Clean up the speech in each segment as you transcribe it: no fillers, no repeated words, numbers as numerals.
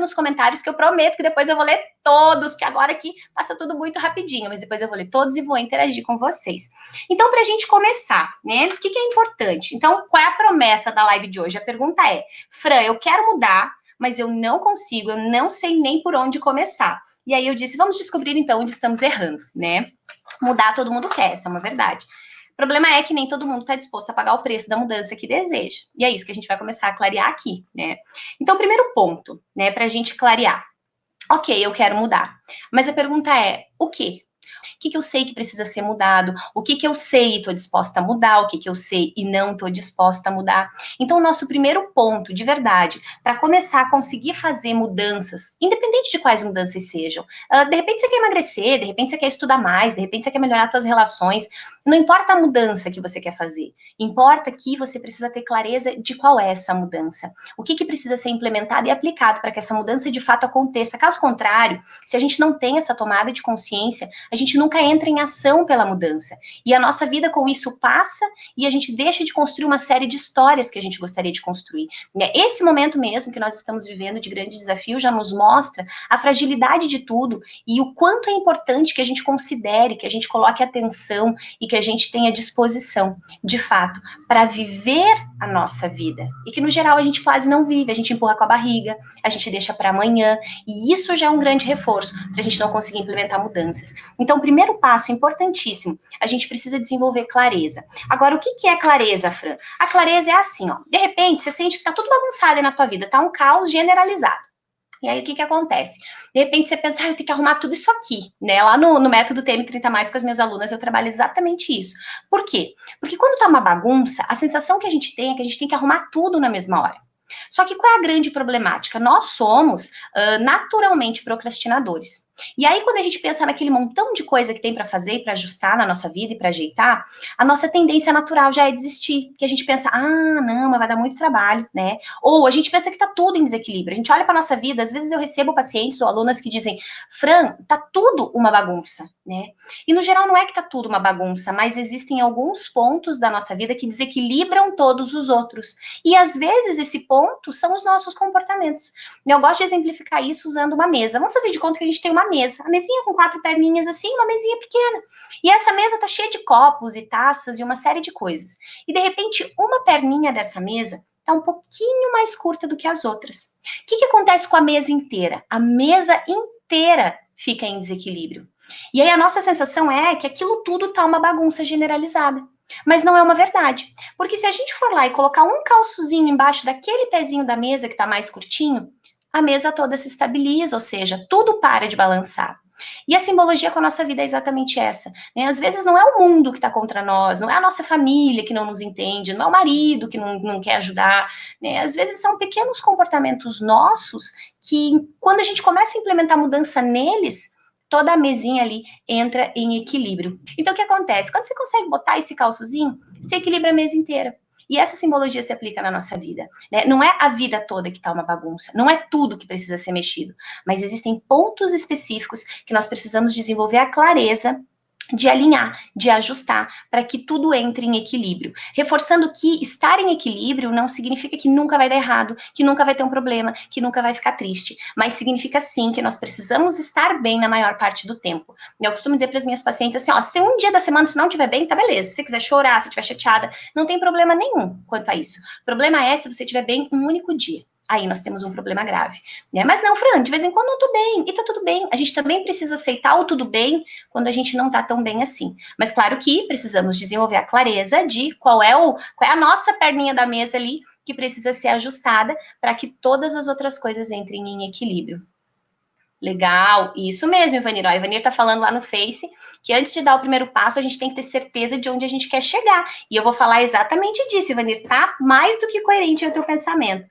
nos comentários, que eu prometo que depois eu vou ler todos, porque agora aqui passa tudo muito rapidinho, mas depois eu vou ler todos e vou interagir com vocês. Então, para a gente começar, né, o que é importante? Então, qual é a promessa da live de hoje? A pergunta é, Fran, eu quero mudar, mas eu não consigo, eu não sei nem por onde começar. E aí eu disse, vamos descobrir então onde estamos errando, né? Mudar todo mundo quer, essa é uma verdade. O problema é que nem todo mundo está disposto a pagar o preço da mudança que deseja. E é isso que a gente vai começar a clarear aqui, né? Então, primeiro ponto, né, para a gente clarear. Ok, eu quero mudar. Mas a pergunta é, o quê? O que eu sei que precisa ser mudado? O que eu sei e estou disposta a mudar? O que eu sei e não estou disposta a mudar? Então, o nosso primeiro ponto, de verdade, para começar a conseguir fazer mudanças, independente de quais mudanças sejam, de repente você quer emagrecer, de repente você quer estudar mais, de repente você quer melhorar suas relações, não importa a mudança que você quer fazer, importa que você precisa ter clareza de qual é essa mudança, o que precisa ser implementado e aplicado para que essa mudança de fato aconteça. Caso contrário, se a gente não tem essa tomada de consciência, a gente nunca entra em ação pela mudança. E a nossa vida com isso passa e a gente deixa de construir uma série de histórias que a gente gostaria de construir. Esse momento mesmo que nós estamos vivendo de grande desafio já nos mostra a fragilidade de tudo e o quanto é importante que a gente considere, que a gente coloque atenção e que a gente tenha disposição, de fato, para viver a nossa vida. E que, no geral, a gente quase não vive, a gente empurra com a barriga, a gente deixa para amanhã, e isso já é um grande reforço para a gente não conseguir implementar mudanças. Então, o primeiro passo, importantíssimo, a gente precisa desenvolver clareza. Agora, o que é clareza, Fran? A clareza é assim, ó, de repente, você sente que tá tudo bagunçado aí na tua vida, tá um caos generalizado. E aí, o que acontece? De repente, você pensa, eu tenho que arrumar tudo isso aqui, né? Lá no método TM30+, com as minhas alunas, eu trabalho exatamente isso. Por quê? Porque quando tá uma bagunça, a sensação que a gente tem é que a gente tem que arrumar tudo na mesma hora. Só que qual é a grande problemática? Nós somos naturalmente procrastinadores. E aí, quando a gente pensa naquele montão de coisa que tem para fazer e para ajustar na nossa vida e para ajeitar, a nossa tendência natural já é desistir. Que a gente pensa, não, mas vai dar muito trabalho, né? Ou a gente pensa que tá tudo em desequilíbrio. A gente olha para nossa vida, às vezes eu recebo pacientes ou alunas que dizem, Fran, tá tudo uma bagunça, né? E no geral não é que tá tudo uma bagunça, mas existem alguns pontos da nossa vida que desequilibram todos os outros. E às vezes esse ponto são os nossos comportamentos. Eu gosto de exemplificar isso usando uma mesa. Vamos fazer de conta que a gente tem uma mesa. A mesinha com 4 perninhas assim, uma mesinha pequena. E essa mesa tá cheia de copos e taças e uma série de coisas. E de repente, uma perninha dessa mesa tá um pouquinho mais curta do que as outras. O que acontece com a mesa inteira? A mesa inteira fica em desequilíbrio. E aí a nossa sensação é que aquilo tudo tá uma bagunça generalizada. Mas não é uma verdade. Porque se a gente for lá e colocar um calçozinho embaixo daquele pezinho da mesa que tá mais curtinho, a mesa toda se estabiliza, ou seja, tudo para de balançar. E a simbologia com a nossa vida é exatamente essa, né? Às vezes não é o mundo que está contra nós, não é a nossa família que não nos entende, não é o marido que não quer ajudar, né? Às vezes são pequenos comportamentos nossos que, quando a gente começa a implementar mudança neles, toda a mesinha ali entra em equilíbrio. Então, o que acontece? Quando você consegue botar esse calçozinho, você equilibra a mesa inteira. E essa simbologia se aplica na nossa vida, né? Não é a vida toda que está uma bagunça, não é tudo que precisa ser mexido, mas existem pontos específicos que nós precisamos desenvolver a clareza de alinhar, de ajustar, para que tudo entre em equilíbrio. Reforçando que estar em equilíbrio não significa que nunca vai dar errado, que nunca vai ter um problema, que nunca vai ficar triste, mas significa sim que nós precisamos estar bem na maior parte do tempo. Eu costumo dizer para as minhas pacientes assim, ó, se um dia da semana você não estiver bem, tá beleza. Se você quiser chorar, se estiver chateada, não tem problema nenhum quanto a isso. O problema é se você estiver bem um único dia. Aí nós temos um problema grave, né? Mas não, Fran, de vez em quando eu tô bem, e tá tudo bem. A gente também precisa aceitar o tudo bem quando a gente não tá tão bem assim. Mas claro que precisamos desenvolver a clareza de qual é a nossa perninha da mesa ali que precisa ser ajustada para que todas as outras coisas entrem em equilíbrio. Legal, isso mesmo, Ivanir. A Ivanir tá falando lá no Face que antes de dar o primeiro passo, a gente tem que ter certeza de onde a gente quer chegar. E eu vou falar exatamente disso, Ivanir, tá mais do que coerente o teu pensamento.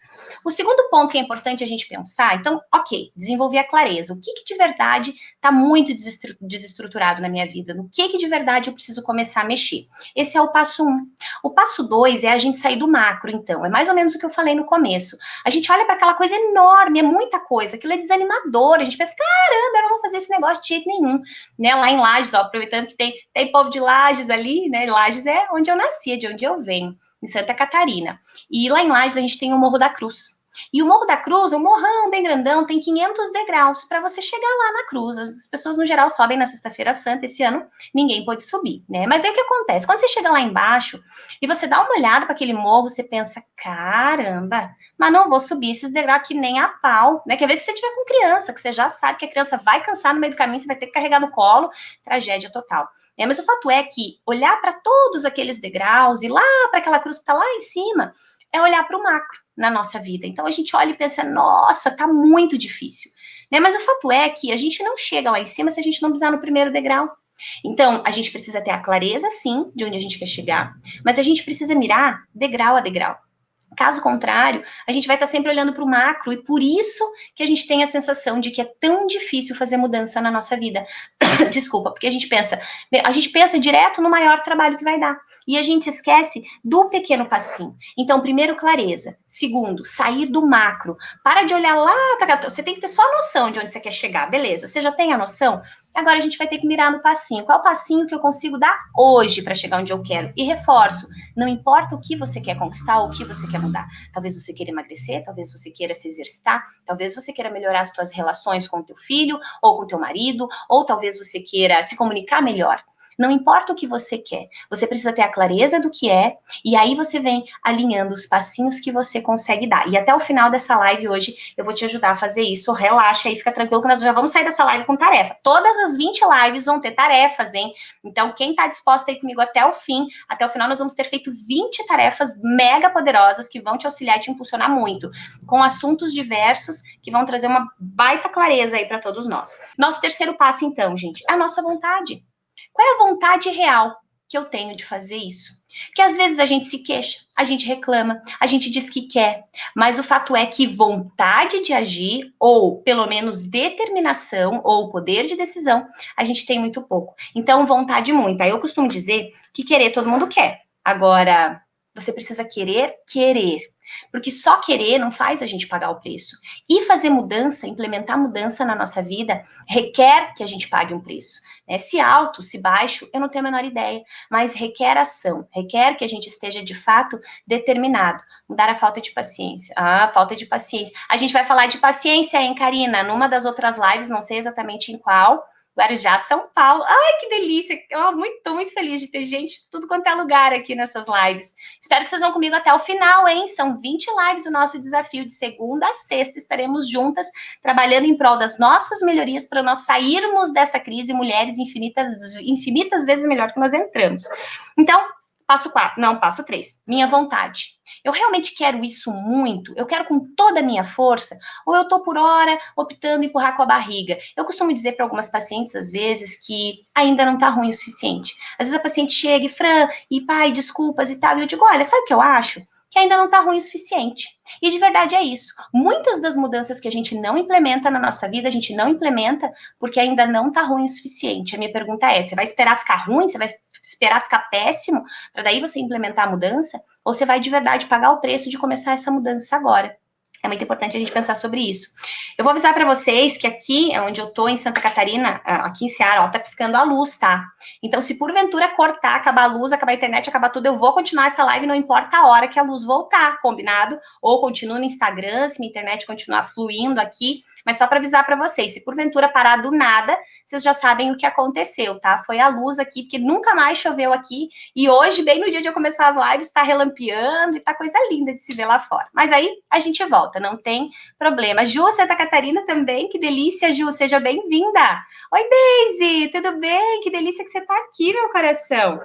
O segundo ponto que é importante a gente pensar, então, ok, desenvolver a clareza. O que de verdade está muito desestruturado na minha vida? No que de verdade eu preciso começar a mexer? Esse é o passo 1. O passo 2 é a gente sair do macro, então. É mais ou menos o que eu falei no começo. A gente olha para aquela coisa enorme, é muita coisa, aquilo é desanimador. A gente pensa, caramba, eu não vou fazer esse negócio de jeito nenhum. Né? Lá em Lages, ó, aproveitando que tem povo de Lages ali, né? Lages é onde eu nasci, de onde eu venho, em Santa Catarina. E lá em Lages a gente tem o Morro da Cruz. E o Morro da Cruz, um morrão bem grandão, tem 500 degraus para você chegar lá na cruz. As pessoas, no geral, sobem na Sexta-feira Santa. Esse ano, ninguém pôde subir, né? Mas aí o que acontece? Quando você chega lá embaixo e você dá uma olhada para aquele morro, você pensa, caramba, mas não vou subir esses degraus que nem a pau, né? Quer ver se você tiver com criança, que você já sabe que a criança vai cansar no meio do caminho, você vai ter que carregar no colo, tragédia total. Mas o fato é que olhar para todos aqueles degraus e lá para aquela cruz que está lá em cima, é olhar para o macro na nossa vida. Então a gente olha e pensa, nossa, tá muito difícil. Né? Mas o fato é que a gente não chega lá em cima se a gente não pisar no primeiro degrau. Então, a gente precisa ter a clareza, sim, de onde a gente quer chegar, mas a gente precisa mirar degrau a degrau. Caso contrário, a gente vai estar sempre olhando para o macro e por isso que a gente tem a sensação de que é tão difícil fazer mudança na nossa vida. Desculpa, porque a gente pensa direto no maior trabalho que vai dar e a gente esquece do pequeno passinho. Então, primeiro, clareza. Segundo, sair do macro. Para de olhar lá para cá. Você tem que ter só a noção de onde você quer chegar, beleza? Você já tem a noção? Agora a gente vai ter que mirar no passinho. Qual é o passinho que eu consigo dar hoje para chegar onde eu quero? E reforço, não importa o que você quer conquistar ou o que você quer mudar. Talvez você queira emagrecer, talvez você queira se exercitar, talvez você queira melhorar as suas relações com o teu filho ou com o teu marido, ou talvez você queira se comunicar melhor. Não importa o que você quer, você precisa ter a clareza do que é, e aí você vem alinhando os passinhos que você consegue dar. E até o final dessa live hoje, eu vou te ajudar a fazer isso. Relaxa aí, fica tranquilo que nós já vamos sair dessa live com tarefa. Todas as 20 lives vão ter tarefas, hein? Então, quem tá disposta aí comigo até o final nós vamos ter feito 20 tarefas mega poderosas que vão te auxiliar e te impulsionar muito, com assuntos diversos que vão trazer uma baita clareza aí para todos nós. Nosso terceiro passo, então, gente, é a nossa vontade. Qual é a vontade real que eu tenho de fazer isso? Porque às vezes a gente se queixa, a gente reclama, a gente diz que quer, mas o fato é que vontade de agir, ou pelo menos determinação, ou poder de decisão, a gente tem muito pouco. Então, vontade muita. Eu costumo dizer que querer todo mundo quer. Agora, você precisa querer. Porque só querer não faz a gente pagar o preço. E fazer mudança, implementar mudança na nossa vida, requer que a gente pague um preço. Se alto, se baixo, eu não tenho a menor ideia, mas requer ação, requer que a gente esteja de fato determinado. Mudar a falta de paciência. Falta de paciência. A gente vai falar de paciência, hein, Karina? Numa das outras lives, não sei exatamente em qual, Guarujá, São Paulo. Ai, que delícia! Tô muito feliz de ter gente de tudo quanto é lugar aqui nessas lives. Espero que vocês vão comigo até o final, hein? São 20 lives o nosso desafio de segunda a sexta. Estaremos juntas trabalhando em prol das nossas melhorias para nós sairmos dessa crise, mulheres infinitas vezes melhor que nós entramos. Então, passo 3, minha vontade. Eu realmente quero isso muito? Eu quero com toda a minha força? Ou eu tô por hora optando em empurrar com a barriga? Eu costumo dizer para algumas pacientes, às vezes, que ainda não tá ruim o suficiente. Às vezes a paciente chega e, Fran, e pai, desculpas e tal, e eu digo, olha, sabe o que eu acho? Que ainda não tá ruim o suficiente. E de verdade é isso. Muitas das mudanças que a gente não implementa na nossa vida, a gente não implementa porque ainda não tá ruim o suficiente. A minha pergunta é, você vai esperar ficar ruim? Você vai esperar ficar péssimo para daí você implementar a mudança? Ou você vai de verdade pagar o preço de começar essa mudança agora? É muito importante a gente pensar sobre isso. Eu vou avisar para vocês que aqui, onde eu tô, em Santa Catarina, aqui em Ceará, ó, tá piscando a luz, tá? Então, se porventura cortar, acabar a luz, acabar a internet, acabar tudo, eu vou continuar essa live, não importa a hora que a luz voltar, combinado? Ou continuo no Instagram, se minha internet continuar fluindo aqui, mas só para avisar para vocês, se porventura parar do nada, vocês já sabem o que aconteceu, tá? Foi a luz aqui, porque nunca mais choveu aqui, e hoje, bem no dia de eu começar as lives, tá relampeando e tá coisa linda de se ver lá fora. Mas aí, a gente volta, não tem problema. Ju, Santa Catarina também, que delícia, Ju, seja bem-vinda. Oi, Deise, tudo bem? Que delícia que você tá aqui, meu coração.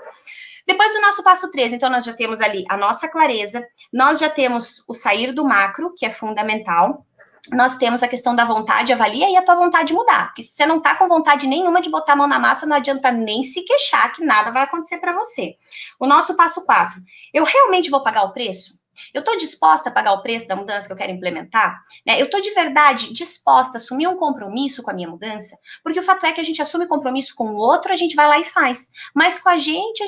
Depois do nosso passo 3, então nós já temos ali a nossa clareza, nós já temos o sair do macro, que é fundamental, nós temos a questão da vontade, avalia aí a tua vontade de mudar, porque se você não tá com vontade nenhuma de botar a mão na massa, não adianta nem se queixar que nada vai acontecer para você. O nosso passo 4, eu realmente vou pagar o preço? Eu estou disposta a pagar o preço da mudança que eu quero implementar? Né? Eu estou de verdade disposta a assumir um compromisso com a minha mudança? Porque o fato é que a gente assume compromisso com o outro, a gente vai lá e faz. Mas com a gente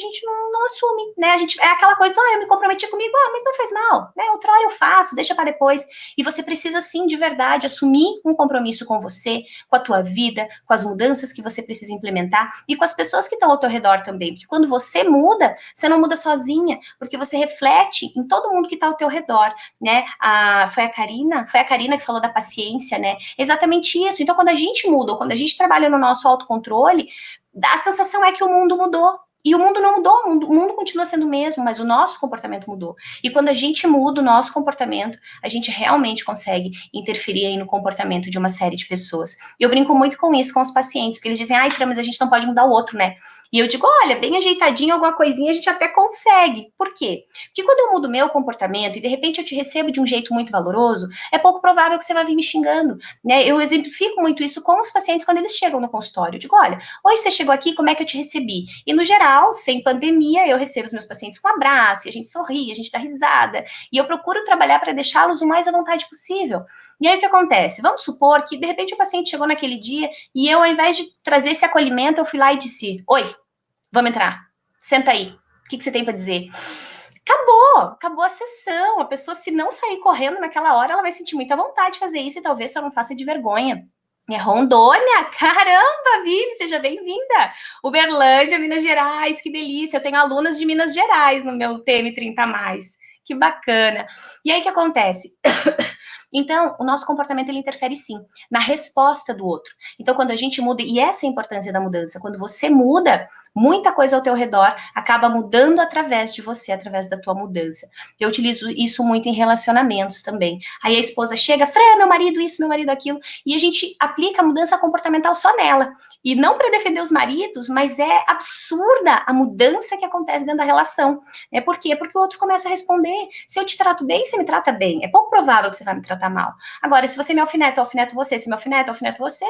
não assume, né? A gente, é aquela coisa, eu me comprometi comigo, mas não faz mal, né? Outra hora eu faço, deixa para depois. E você precisa, sim, de verdade, assumir um compromisso com você, com a tua vida, com as mudanças que você precisa implementar e com as pessoas que estão ao teu redor também. Porque quando você muda, você não muda sozinha, porque você reflete em todo mundo que está ao teu redor, né? Foi a Karina que falou da paciência, né? Exatamente isso. Então, quando a gente muda, ou quando a gente trabalha no nosso autocontrole, a sensação é que o mundo mudou. E o mundo não mudou, o mundo continua sendo o mesmo, mas o nosso comportamento mudou. E quando a gente muda o nosso comportamento, a gente realmente consegue interferir aí no comportamento de uma série de pessoas. E eu brinco muito com isso com os pacientes, porque eles dizem, ai, mas a gente não pode mudar o outro, né? E eu digo, olha, bem ajeitadinho, alguma coisinha a gente até consegue. Por quê? Porque quando eu mudo o meu comportamento e de repente eu te recebo de um jeito muito valoroso, é pouco provável que você vá vir me xingando, né? Eu exemplifico muito isso com os pacientes quando eles chegam no consultório. Eu digo, olha, hoje você chegou aqui, como é que eu te recebi? E no geral, sem pandemia, eu recebo os meus pacientes com um abraço, e a gente sorri, a gente dá risada, e eu procuro trabalhar para deixá-los o mais à vontade possível. E aí o que acontece? Vamos supor que de repente o paciente chegou naquele dia e eu, ao invés de trazer esse acolhimento, eu fui lá e disse, oi, vamos entrar. Senta aí. O que você tem para dizer? Acabou a sessão. A pessoa, se não sair correndo naquela hora, ela vai sentir muita vontade de fazer isso e talvez só não faça de vergonha. É Rondônia, caramba, Vivi, seja bem-vinda. Uberlândia, Minas Gerais, que delícia. Eu tenho alunas de Minas Gerais no meu TM30+. Que bacana. E aí, o que acontece? Então, o nosso comportamento, ele interfere sim, na resposta do outro. Então, quando a gente muda, e essa é a importância da mudança, quando você muda, muita coisa ao teu redor acaba mudando através de você, através da tua mudança. Eu utilizo isso muito em relacionamentos também. Aí a esposa chega, Fran, meu marido isso, meu marido aquilo, e a gente aplica a mudança comportamental só nela. E não para defender os maridos, mas é absurda a mudança que acontece dentro da relação. Por quê? Porque o outro começa a responder, se eu te trato bem, você me trata bem. É pouco provável que você vai me tratar mal. Agora, se você me alfineta, eu alfineto você, se me alfineta, eu alfineto você,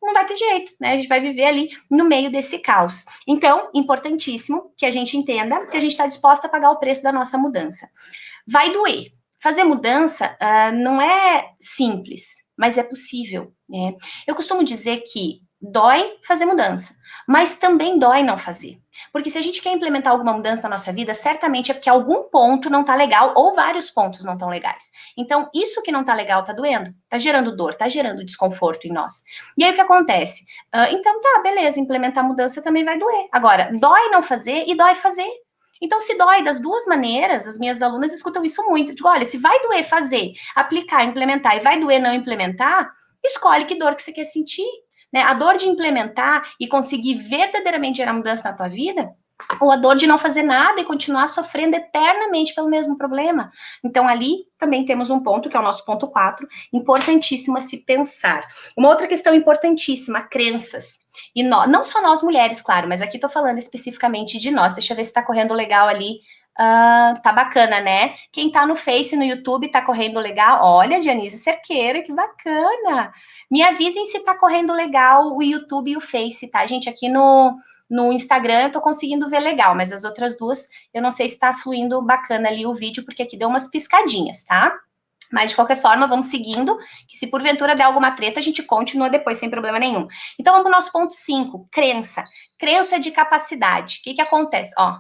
não vai ter jeito, né? A gente vai viver ali no meio desse caos. Então, importantíssimo que a gente entenda que a gente está disposta a pagar o preço da nossa mudança. Vai doer. Fazer mudança não é simples, mas é possível, né? Eu costumo dizer que dói fazer mudança, mas também dói não fazer. Porque se a gente quer implementar alguma mudança na nossa vida, certamente é porque algum ponto não tá legal ou vários pontos não estão legais. Então, isso que não tá legal tá doendo, tá gerando dor, tá gerando desconforto em nós. E aí o que acontece? Então tá, beleza, implementar mudança também vai doer. Agora, dói não fazer e dói fazer. Então, se dói das duas maneiras, as minhas alunas escutam isso muito. Eu digo, olha, se vai doer fazer, aplicar, implementar e vai doer não implementar, escolhe que dor que você quer sentir. Né? A dor de implementar e conseguir verdadeiramente gerar mudança na tua vida, ou a dor de não fazer nada e continuar sofrendo eternamente pelo mesmo problema. Então, ali também temos um ponto, que é o nosso ponto 4, importantíssimo a se pensar. Uma outra questão importantíssima, crenças. E não só nós mulheres, claro, mas aqui estou falando especificamente de nós. Deixa eu ver se está correndo legal ali. Tá bacana, né? Quem tá no Face, no YouTube, tá correndo legal? Olha, Dianise Cerqueira, que bacana! Me avisem se tá correndo legal o YouTube e o Face, tá? Gente, aqui no Instagram eu tô conseguindo ver legal, mas as outras duas eu não sei se tá fluindo bacana ali o vídeo, porque aqui deu umas piscadinhas, tá? Mas, de qualquer forma, vamos seguindo, que se porventura der alguma treta, a gente continua depois, sem problema nenhum. Então, vamos para o nosso ponto 5, crença. Crença de capacidade. O que acontece? Ó,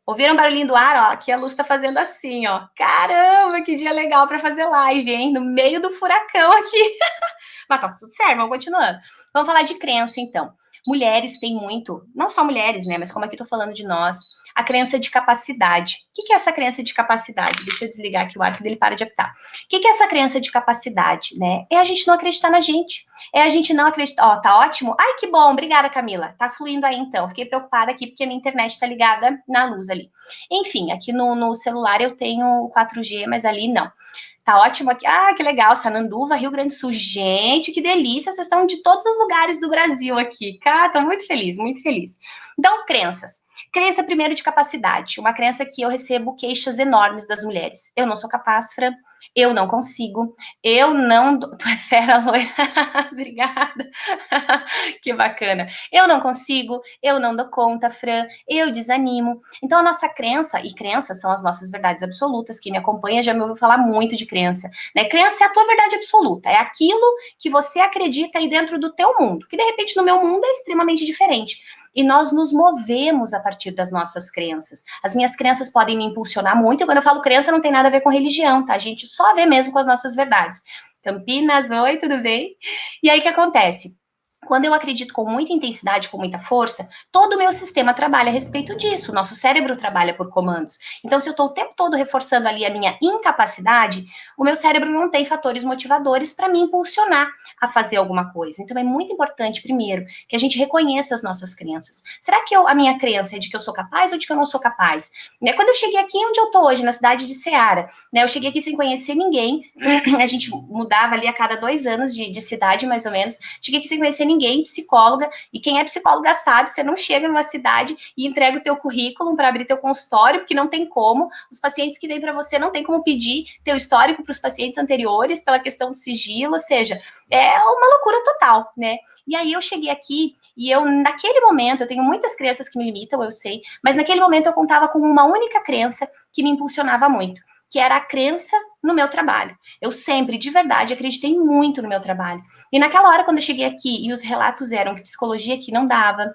ouviram o barulhinho do ar? Ó, aqui a luz tá fazendo assim, ó. Caramba, que dia legal para fazer live, hein? No meio do furacão aqui. Mas tá tudo certo, vamos continuando. Vamos falar de crença, então. Mulheres têm muito, não só mulheres, né? Mas como aqui tô falando de nós, a crença de capacidade. O que é essa crença de capacidade? Deixa eu desligar aqui o ar, que dele para de apitar. O que é essa crença de capacidade, né? É a gente não acreditar na gente. É a gente não acreditar. Ó, tá ótimo? Ai, que bom, obrigada, Camila. Tá fluindo aí, então. Fiquei preocupada aqui, porque a minha internet tá ligada na luz ali. Enfim, aqui no celular eu tenho 4G, mas ali não. Tá ótimo aqui. Ah, que legal. Sananduva, Rio Grande do Sul. Gente, que delícia. Vocês estão de todos os lugares do Brasil aqui. Cara, tô muito feliz, muito feliz. Então, crenças. Crença primeiro de capacidade. Uma crença que eu recebo queixas enormes das mulheres. Eu não sou capaz, Fran. Eu não consigo. Eu não... Tu é fera, loira. Obrigada. Que bacana. Eu não consigo. Eu não dou conta, Fran. Eu desanimo. Então, a nossa crença, e crenças são as nossas verdades absolutas. Quem me acompanha já me ouviu falar muito de crença. Né? Crença é a tua verdade absoluta. É aquilo que você acredita aí dentro do teu mundo. Que, de repente, no meu mundo é extremamente diferente. E nós nos movemos a partir das nossas crenças. As minhas crenças podem me impulsionar muito, e quando eu falo crença, não tem nada a ver com religião, tá? A gente só vê mesmo com as nossas verdades. Campinas, oi, tudo bem? E aí, o que acontece? quando eu acredito com muita intensidade, com muita força, todo o meu sistema trabalha a respeito disso. O nosso cérebro trabalha por comandos. Então, se eu estou o tempo todo reforçando ali a minha incapacidade, o meu cérebro não tem fatores motivadores para me impulsionar a fazer alguma coisa. Então, é muito importante, primeiro, que a gente reconheça as nossas crenças. Será que a minha crença é de que eu sou capaz ou de que eu não sou capaz? Né? Quando eu cheguei aqui onde eu estou hoje, na cidade de Ceará, né, eu cheguei aqui sem conhecer ninguém, a gente mudava ali a cada 2 anos de cidade, mais ou menos. Cheguei aqui sem conhecer ninguém, psicóloga, e quem é psicóloga sabe, você não chega numa cidade e entrega o teu currículo para abrir teu consultório, porque não tem como, os pacientes que vêm para você não tem como pedir teu histórico para os pacientes anteriores, pela questão do sigilo, ou seja, é uma loucura total, né? E aí eu cheguei aqui e eu, naquele momento, eu tenho muitas crenças que me limitam, eu sei, mas naquele momento eu contava com uma única crença que me impulsionava muito, que era a crença no meu trabalho. Eu sempre, de verdade, acreditei muito no meu trabalho. E naquela hora, quando eu cheguei aqui e os relatos eram que psicologia aqui não dava,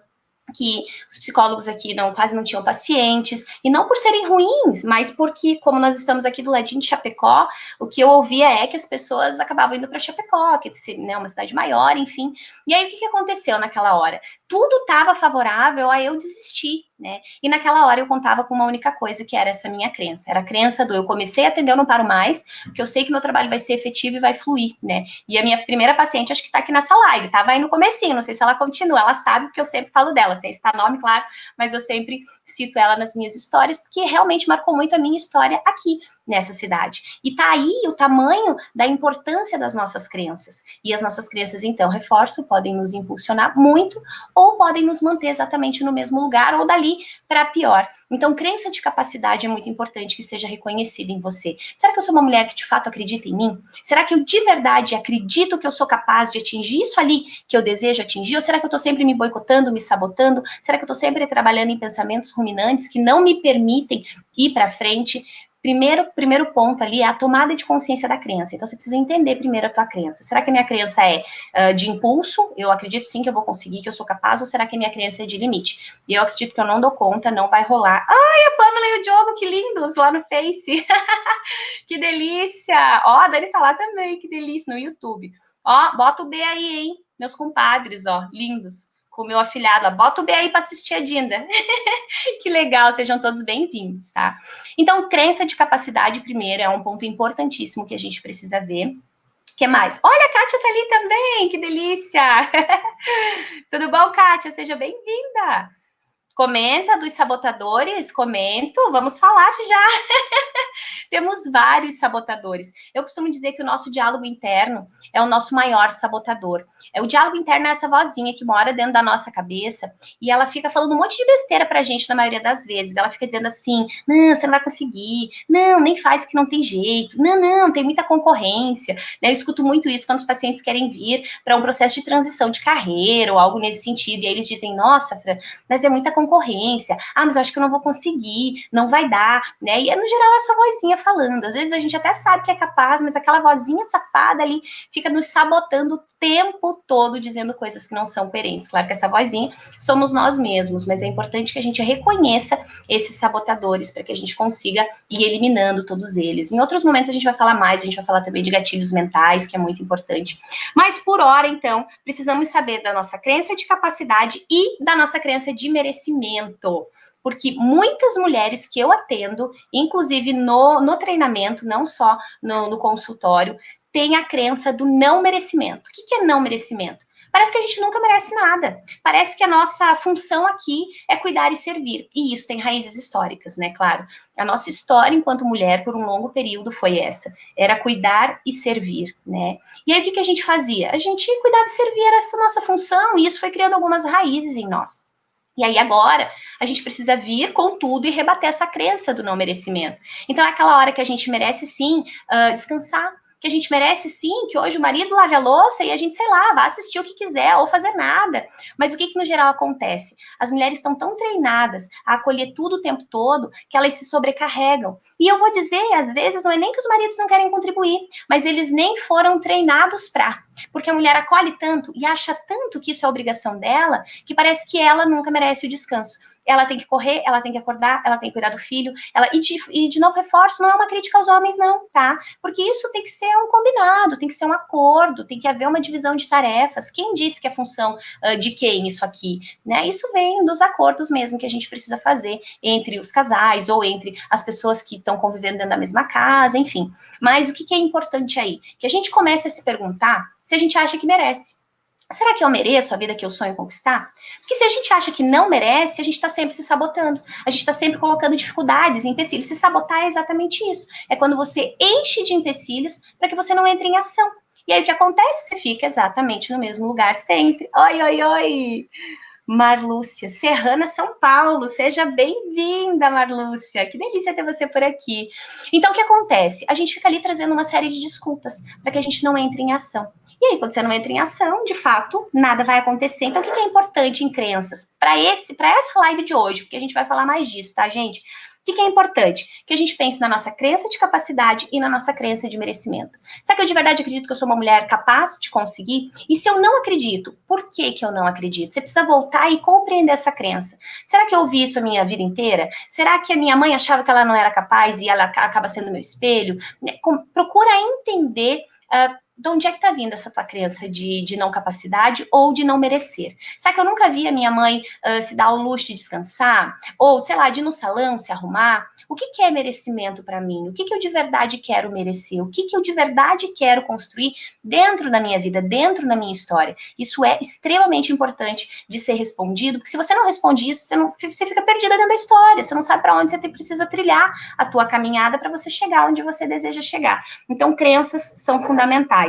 que os psicólogos aqui quase não tinham pacientes, e não por serem ruins, mas porque, como nós estamos aqui do ladinho de Chapecó, o que eu ouvia é que as pessoas acabavam indo para Chapecó, que é uma cidade maior, enfim. E aí, o que aconteceu naquela hora? Tudo estava favorável a eu desistir, né? E naquela hora eu contava com uma única coisa, que era essa minha crença. Era a crença do eu comecei a atender, eu não paro mais, porque eu sei que meu trabalho vai ser efetivo e vai fluir, né? E a minha primeira paciente, acho que está aqui nessa live, estava aí no comecinho, não sei se ela continua, ela sabe porque eu sempre falo dela, sem citar nome, claro, mas eu sempre cito ela nas minhas histórias, porque realmente marcou muito a minha história aqui, nessa cidade. E tá aí o tamanho da importância das nossas crenças. E as nossas crenças, então, reforço, podem nos impulsionar muito ou podem nos manter exatamente no mesmo lugar ou dali para pior. Então, crença de capacidade é muito importante que seja reconhecida em você. Será que eu sou uma mulher que de fato acredita em mim? Será que eu de verdade acredito que eu sou capaz de atingir isso ali que eu desejo atingir? Ou será que eu estou sempre me boicotando, me sabotando? Será que eu estou sempre trabalhando em pensamentos ruminantes que não me permitem ir para frente? Primeiro ponto ali é a tomada de consciência da crença. Então, você precisa entender primeiro a tua crença. Será que a minha crença é de impulso? Eu acredito sim que eu vou conseguir, que eu sou capaz, ou será que a minha crença é de limite? E eu acredito que eu não dou conta, não vai rolar. Ai, a Pamela e o Diogo, que lindos, lá no Face. Que delícia! Ó, a Dani tá lá também, que delícia, no YouTube. Ó, bota o B aí, hein? Meus compadres, ó, lindos. Com o meu afilhado, ó. Bota o B aí para assistir a Dinda. Que legal, sejam todos bem-vindos, tá? Então, crença de capacidade, primeiro, é um ponto importantíssimo que a gente precisa ver. O que mais? Olha, a Kátia tá ali também, que delícia! Tudo bom, Kátia? Seja bem-vinda! Comenta dos sabotadores, comento, vamos falar já. Temos vários sabotadores. Eu costumo dizer que o nosso diálogo interno é o nosso maior sabotador. O diálogo interno é essa vozinha que mora dentro da nossa cabeça e ela fica falando um monte de besteira pra gente na maioria das vezes. Ela fica dizendo assim: não, você não vai conseguir, não, nem faz que não tem jeito, não, tem muita concorrência. Eu escuto muito isso quando os pacientes querem vir para um processo de transição de carreira ou algo nesse sentido. E aí eles dizem: nossa, Fran, mas é muita concorrência. Ah, mas eu acho que eu não vou conseguir, não vai dar, né? E no geral essa vozinha falando. Às vezes a gente até sabe que é capaz, mas aquela vozinha safada ali fica nos sabotando o tempo todo, dizendo coisas que não são coerentes. Claro que essa vozinha somos nós mesmos, mas é importante que a gente reconheça esses sabotadores para que a gente consiga ir eliminando todos eles. Em outros momentos a gente vai falar mais, a gente vai falar também de gatilhos mentais, que é muito importante. Mas por hora, então, precisamos saber da nossa crença de capacidade e da nossa crença de merecimento. Porque muitas mulheres que eu atendo, inclusive no treinamento, não só no consultório, têm a crença do não merecimento. O que é não merecimento? Parece que a gente nunca merece nada. Parece que a nossa função aqui é cuidar e servir. E isso tem raízes históricas, né? Claro. A nossa história enquanto mulher, por um longo período, foi essa. Era cuidar e servir, né? E aí, o que a gente fazia? A gente cuidava e servia, era essa nossa função, e isso foi criando algumas raízes em nós. E aí agora a gente precisa vir com tudo e rebater essa crença do não merecimento. Então é aquela hora que a gente merece sim descansar, que a gente merece sim que hoje o marido lave a louça e a gente, sei lá, vá assistir o que quiser ou fazer nada. Mas o que no geral acontece? As mulheres estão tão treinadas a acolher tudo o tempo todo que elas se sobrecarregam. E eu vou dizer, às vezes não é nem que os maridos não querem contribuir, mas eles nem foram treinados para. Porque a mulher acolhe tanto e acha tanto que isso é obrigação dela, que parece que ela nunca merece o descanso. Ela tem que correr, ela tem que acordar, ela tem que cuidar do filho, de novo reforço, não é uma crítica aos homens não, tá? Porque isso tem que ser um combinado, tem que ser um acordo, tem que haver uma divisão de tarefas. Quem disse que é função de quem isso aqui, né? Isso vem dos acordos mesmo que a gente precisa fazer entre os casais ou entre as pessoas que estão convivendo dentro da mesma casa, enfim. Mas o que é importante aí? Que a gente comece a se perguntar se a gente acha que merece. Será que eu mereço a vida que eu sonho conquistar? Porque se a gente acha que não merece, a gente está sempre se sabotando. A gente está sempre colocando dificuldades, empecilhos. Se sabotar é exatamente isso. É quando você enche de empecilhos para que você não entre em ação. E aí o que acontece? Você fica exatamente no mesmo lugar sempre. Oi, oi, oi! Marlúcia, Serrana, São Paulo. Seja bem-vinda, Marlúcia. Que delícia ter você por aqui. Então, o que acontece? A gente fica ali trazendo uma série de desculpas para que a gente não entre em ação. E aí, quando você não entra em ação, de fato, nada vai acontecer. Então, o que é importante em crenças? Para essa live de hoje, porque a gente vai falar mais disso, tá, gente? O que é importante? Que a gente pense na nossa crença de capacidade e na nossa crença de merecimento. Será que eu de verdade acredito que eu sou uma mulher capaz de conseguir? E se eu não acredito, por que eu não acredito? Você precisa voltar e compreender essa crença. Será que eu ouvi isso a minha vida inteira? Será que a minha mãe achava que ela não era capaz e ela acaba sendo meu espelho? Procura entender de onde é que está vindo essa tua crença de não capacidade ou de não merecer? Será que eu nunca vi a minha mãe se dar o luxo de descansar? Ou, sei lá, de ir no salão, se arrumar? O que é merecimento para mim? O que eu de verdade quero merecer? O que eu de verdade quero construir dentro da minha vida, dentro da minha história? Isso é extremamente importante de ser respondido, porque se você não responde isso, você fica perdida dentro da história, você não sabe para onde você precisa trilhar a tua caminhada para você chegar onde você deseja chegar. Então, crenças são fundamentais.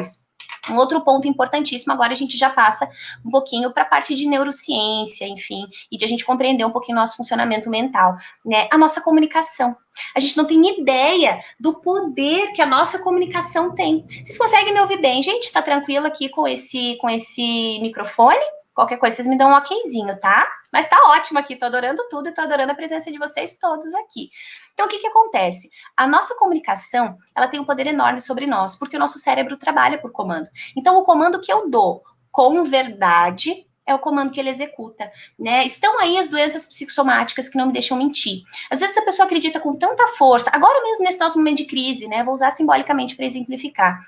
Um outro ponto importantíssimo, agora a gente já passa um pouquinho para a parte de neurociência, enfim, e de a gente compreender um pouquinho o nosso funcionamento mental, né? A nossa comunicação. A gente não tem ideia do poder que a nossa comunicação tem. Vocês conseguem me ouvir bem, gente? Tá tranquilo aqui com esse microfone? Qualquer coisa, vocês me dão um okzinho, tá? Mas tá ótimo aqui, tô adorando tudo e tô adorando a presença de vocês todos aqui. Então, o que acontece? A nossa comunicação, ela tem um poder enorme sobre nós, porque o nosso cérebro trabalha por comando. Então, o comando que eu dou com verdade é o comando que ele executa, né? Estão aí as doenças psicossomáticas que não me deixam mentir. Às vezes a pessoa acredita com tanta força, agora mesmo nesse nosso momento de crise, né? Vou usar simbolicamente para exemplificar.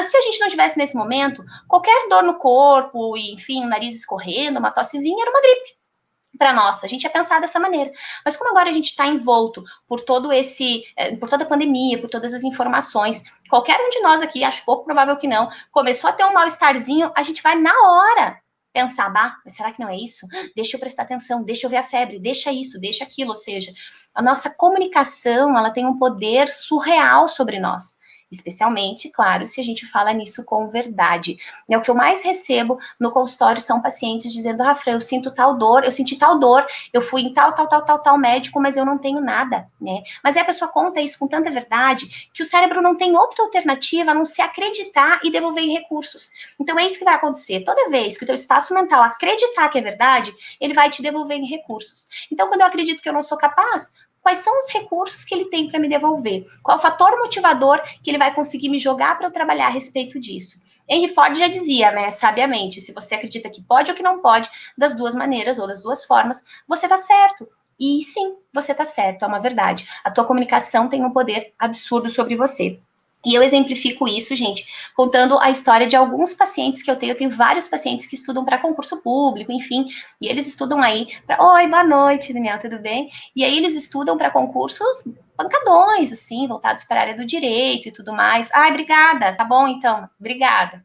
Se a gente não tivesse nesse momento, qualquer dor no corpo, enfim, um nariz escorrendo, uma tossezinha, era uma gripe para nós, a gente ia pensar dessa maneira. Mas como agora a gente está envolto por por toda a pandemia, por todas as informações, qualquer um de nós aqui, acho pouco provável que não, começou a ter um mal-estarzinho, a gente vai na hora pensar, mas será que não é isso? Deixa eu prestar atenção, deixa eu ver a febre, deixa isso, deixa aquilo, ou seja, a nossa comunicação, ela tem um poder surreal sobre nós. Especialmente, claro, se a gente fala nisso com verdade. O que eu mais recebo no consultório são pacientes dizendo, Fran, eu sinto tal dor, eu senti tal dor, eu fui em tal médico, mas eu não tenho nada, né? Mas aí a pessoa conta isso com tanta verdade que o cérebro não tem outra alternativa a não se acreditar e devolver em recursos. Então é isso que vai acontecer. Toda vez que o teu espaço mental acreditar que é verdade, ele vai te devolver em recursos. Então, quando eu acredito que eu não sou capaz, quais são os recursos que ele tem para me devolver? Qual é o fator motivador que ele vai conseguir me jogar para eu trabalhar a respeito disso? Henry Ford já dizia, né, sabiamente, se você acredita que pode ou que não pode, das duas maneiras ou das duas formas, você está certo. E sim, você está certo, é uma verdade. A tua comunicação tem um poder absurdo sobre você. E eu exemplifico isso, gente, contando a história de alguns pacientes que eu tenho. Eu tenho vários pacientes que estudam para concurso público, enfim, e eles estudam aí para... Oi, boa noite, Daniel, tudo bem? E aí eles estudam para concursos pancadões, assim, voltados para a área do direito e tudo mais. Ai, obrigada, tá bom, então? Obrigada.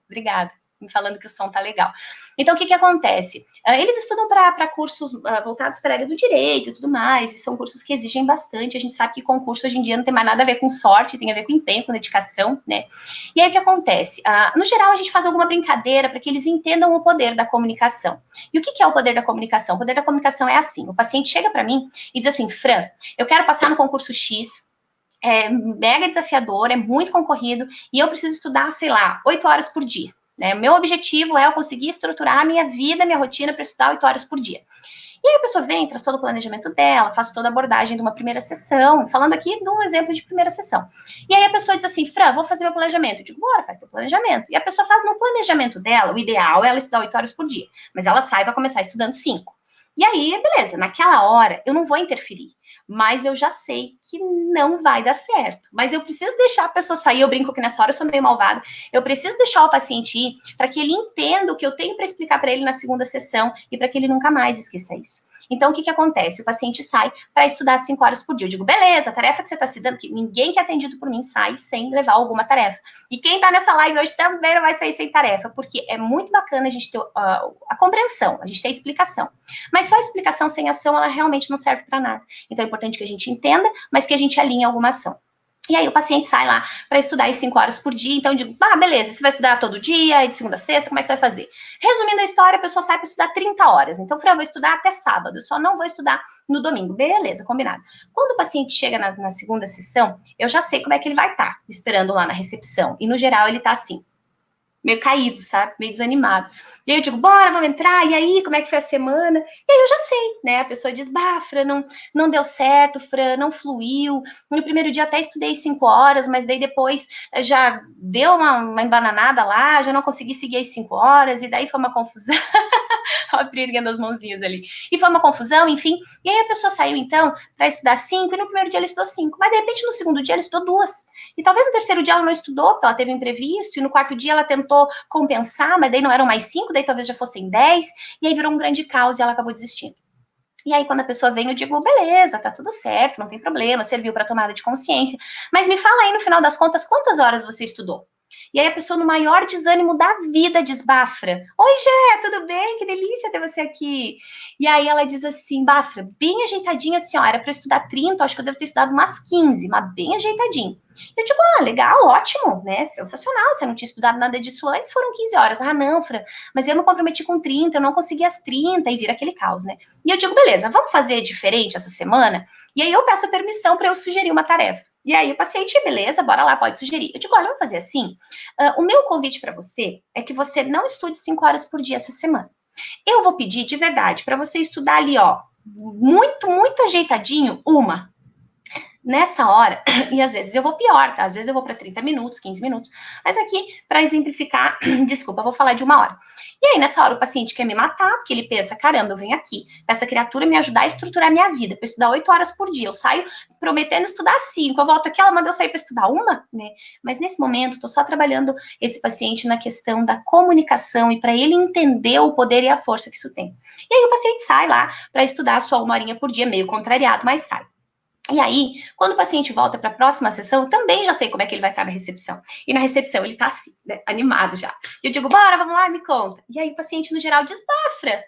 Me falando que o som tá legal. Então, o que acontece? Eles estudam para cursos voltados para a área do direito e tudo mais, e são cursos que exigem bastante. A gente sabe que concurso hoje em dia não tem mais nada a ver com sorte, tem a ver com empenho, com dedicação, né? E aí, o que acontece? No geral, a gente faz alguma brincadeira para que eles entendam o poder da comunicação. E o que é o poder da comunicação? O poder da comunicação é assim, o paciente chega para mim e diz assim, Fran, eu quero passar no concurso X, é mega desafiador, é muito concorrido, e eu preciso estudar, sei lá, 8 horas por dia. Né? Meu objetivo é eu conseguir estruturar a minha vida, minha rotina para estudar 8 horas por dia. E aí a pessoa vem, traz todo o planejamento dela, faz toda a abordagem de uma primeira sessão, falando aqui de um exemplo de primeira sessão. E aí a pessoa diz assim, Fran, vou fazer meu planejamento. Eu digo, bora, faz teu planejamento. E a pessoa faz no planejamento dela, o ideal é ela estudar 8 horas por dia, mas ela sai para começar estudando 5. E aí, beleza, naquela hora eu não vou interferir, mas eu já sei que não vai dar certo. Mas eu preciso deixar a pessoa sair, eu brinco que nessa hora eu sou meio malvada, eu preciso deixar o paciente ir para que ele entenda o que eu tenho para explicar para ele na segunda sessão e para que ele nunca mais esqueça isso. Então, o que acontece? O paciente sai para estudar 5 horas por dia. Eu digo, beleza, a tarefa que você está se dando, que ninguém que é atendido por mim sai sem levar alguma tarefa. E quem está nessa live hoje também não vai sair sem tarefa, porque é muito bacana a gente ter a compreensão, a gente ter a explicação. Mas só a explicação sem ação, ela realmente não serve para nada. Então, é importante que a gente entenda, mas que a gente alinhe alguma ação. E aí o paciente sai lá para estudar as 5 horas por dia, então eu digo, beleza, você vai estudar todo dia, de segunda a sexta, como é que você vai fazer? Resumindo a história, a pessoa sai para estudar 30 horas. Então, Fran, eu vou estudar até sábado, só não vou estudar no domingo. Beleza, combinado. Quando o paciente chega na segunda sessão, eu já sei como é que ele vai estar, esperando lá na recepção. E no geral ele tá assim, meio caído, sabe? Meio desanimado. E aí eu digo, bora, vamos entrar, e aí, como é que foi a semana? E aí eu já sei, né? A pessoa diz, Fran, não deu certo, Fran, não fluiu. No primeiro dia até estudei 5 horas, mas daí depois já deu uma embananada lá, já não consegui seguir as 5 horas, e daí foi uma confusão. A Pri erguendo as mãozinhas ali. E foi uma confusão, enfim. E aí a pessoa saiu, então, para estudar 5, e no primeiro dia ela estudou 5. Mas, de repente, no segundo dia ela estudou 2. E talvez no terceiro dia ela não estudou, porque ela teve um imprevisto, e no quarto dia ela tentou compensar, mas daí não eram mais 5, daí talvez já fossem 10, e aí virou um grande caos e ela acabou desistindo. E aí, quando a pessoa vem, eu digo, beleza, tá tudo certo, não tem problema, serviu para tomada de consciência. Mas me fala aí, no final das contas, quantas horas você estudou? E aí a pessoa, no maior desânimo da vida, diz, Fran, oi, Gé, tudo bem? Que delícia ter você aqui. E aí ela diz assim, Fran, bem ajeitadinha, assim, ó, era para estudar 30, acho que eu devo ter estudado umas 15, mas bem ajeitadinho. Eu digo, legal, ótimo, né, sensacional, você não tinha estudado nada disso antes, foram 15 horas. Não, Fran, mas eu me comprometi com 30, eu não consegui as 30, e vira aquele caos, né? E eu digo, beleza, vamos fazer diferente essa semana? E aí eu peço permissão para eu sugerir uma tarefa. E aí o paciente, beleza, bora lá, pode sugerir. Eu digo, olha, vamos fazer assim, o meu convite para você é que você não estude 5 horas por dia essa semana. Eu vou pedir de verdade para você estudar ali, ó, muito ajeitadinho, uma. Nessa hora, e às vezes eu vou pior, tá? Às vezes eu vou para 30 minutos, 15 minutos, mas aqui, para exemplificar, desculpa, eu vou falar de 1 hora. E aí, nessa hora, o paciente quer me matar, porque ele pensa, caramba, eu venho aqui, essa criatura me ajudar a estruturar a minha vida, para estudar 8 horas por dia, eu saio prometendo estudar 5, eu volto aqui, ela manda eu sair para estudar 1, né? Mas nesse momento, estou só trabalhando esse paciente na questão da comunicação e para ele entender o poder e a força que isso tem. E aí o paciente sai lá para estudar a sua 1 horinha por dia, meio contrariado, mas sai. E aí, quando o paciente volta para a próxima sessão, eu também já sei como é que ele vai estar na recepção. E na recepção ele está assim, né, animado já. E eu digo, bora, vamos lá, me conta. E aí o paciente, no geral, diz, Fran,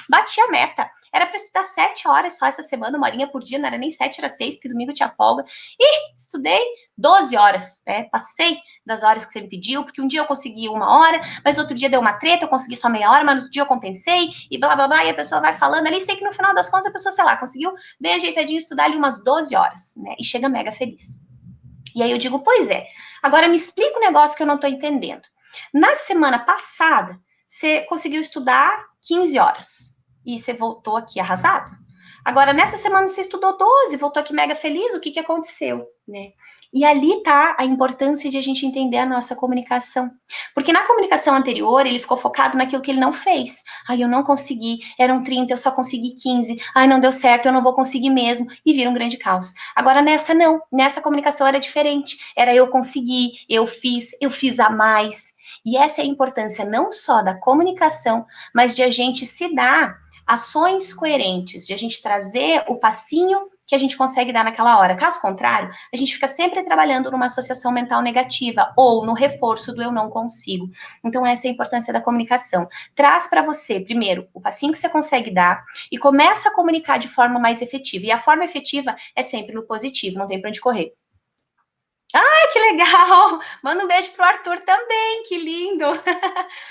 bati a meta. Era para estudar 7 horas só essa semana, 1 horinha por dia, não era nem 7, era 6, porque domingo tinha folga. E estudei 12 horas, né? Passei das horas que você me pediu, porque um dia eu consegui 1 hora, mas outro dia deu uma treta, eu consegui só meia hora, mas no outro dia eu compensei, e blá, blá, blá, e a pessoa vai falando ali, sei que no final das contas a pessoa, sei lá, conseguiu bem ajeitadinho estudar ali umas 12 horas, né? E chega mega feliz. E aí eu digo, pois é, agora me explica um negócio que eu não estou entendendo. Na semana passada, você conseguiu estudar 15 horas e você voltou aqui arrasado. Agora, nessa semana você estudou 12, voltou aqui mega feliz, o que aconteceu, né? E ali tá a importância de a gente entender a nossa comunicação. Porque na comunicação anterior, ele ficou focado naquilo que ele não fez. Ai, eu não consegui, eram 30, eu só consegui 15. Ai, não deu certo, eu não vou conseguir mesmo. E vira um grande caos. Agora, nessa não. Nessa comunicação era diferente. Era eu consegui, eu fiz a mais. E essa é a importância não só da comunicação, mas de a gente se dar ações coerentes, de a gente trazer o passinho que a gente consegue dar naquela hora. Caso contrário, a gente fica sempre trabalhando numa associação mental negativa ou no reforço do eu não consigo. Então, essa é a importância da comunicação. Traz para você, primeiro, o passinho que você consegue dar e começa a comunicar de forma mais efetiva. E a forma efetiva é sempre no positivo, não tem para onde correr. Que legal! Manda um beijo pro Arthur também, que lindo!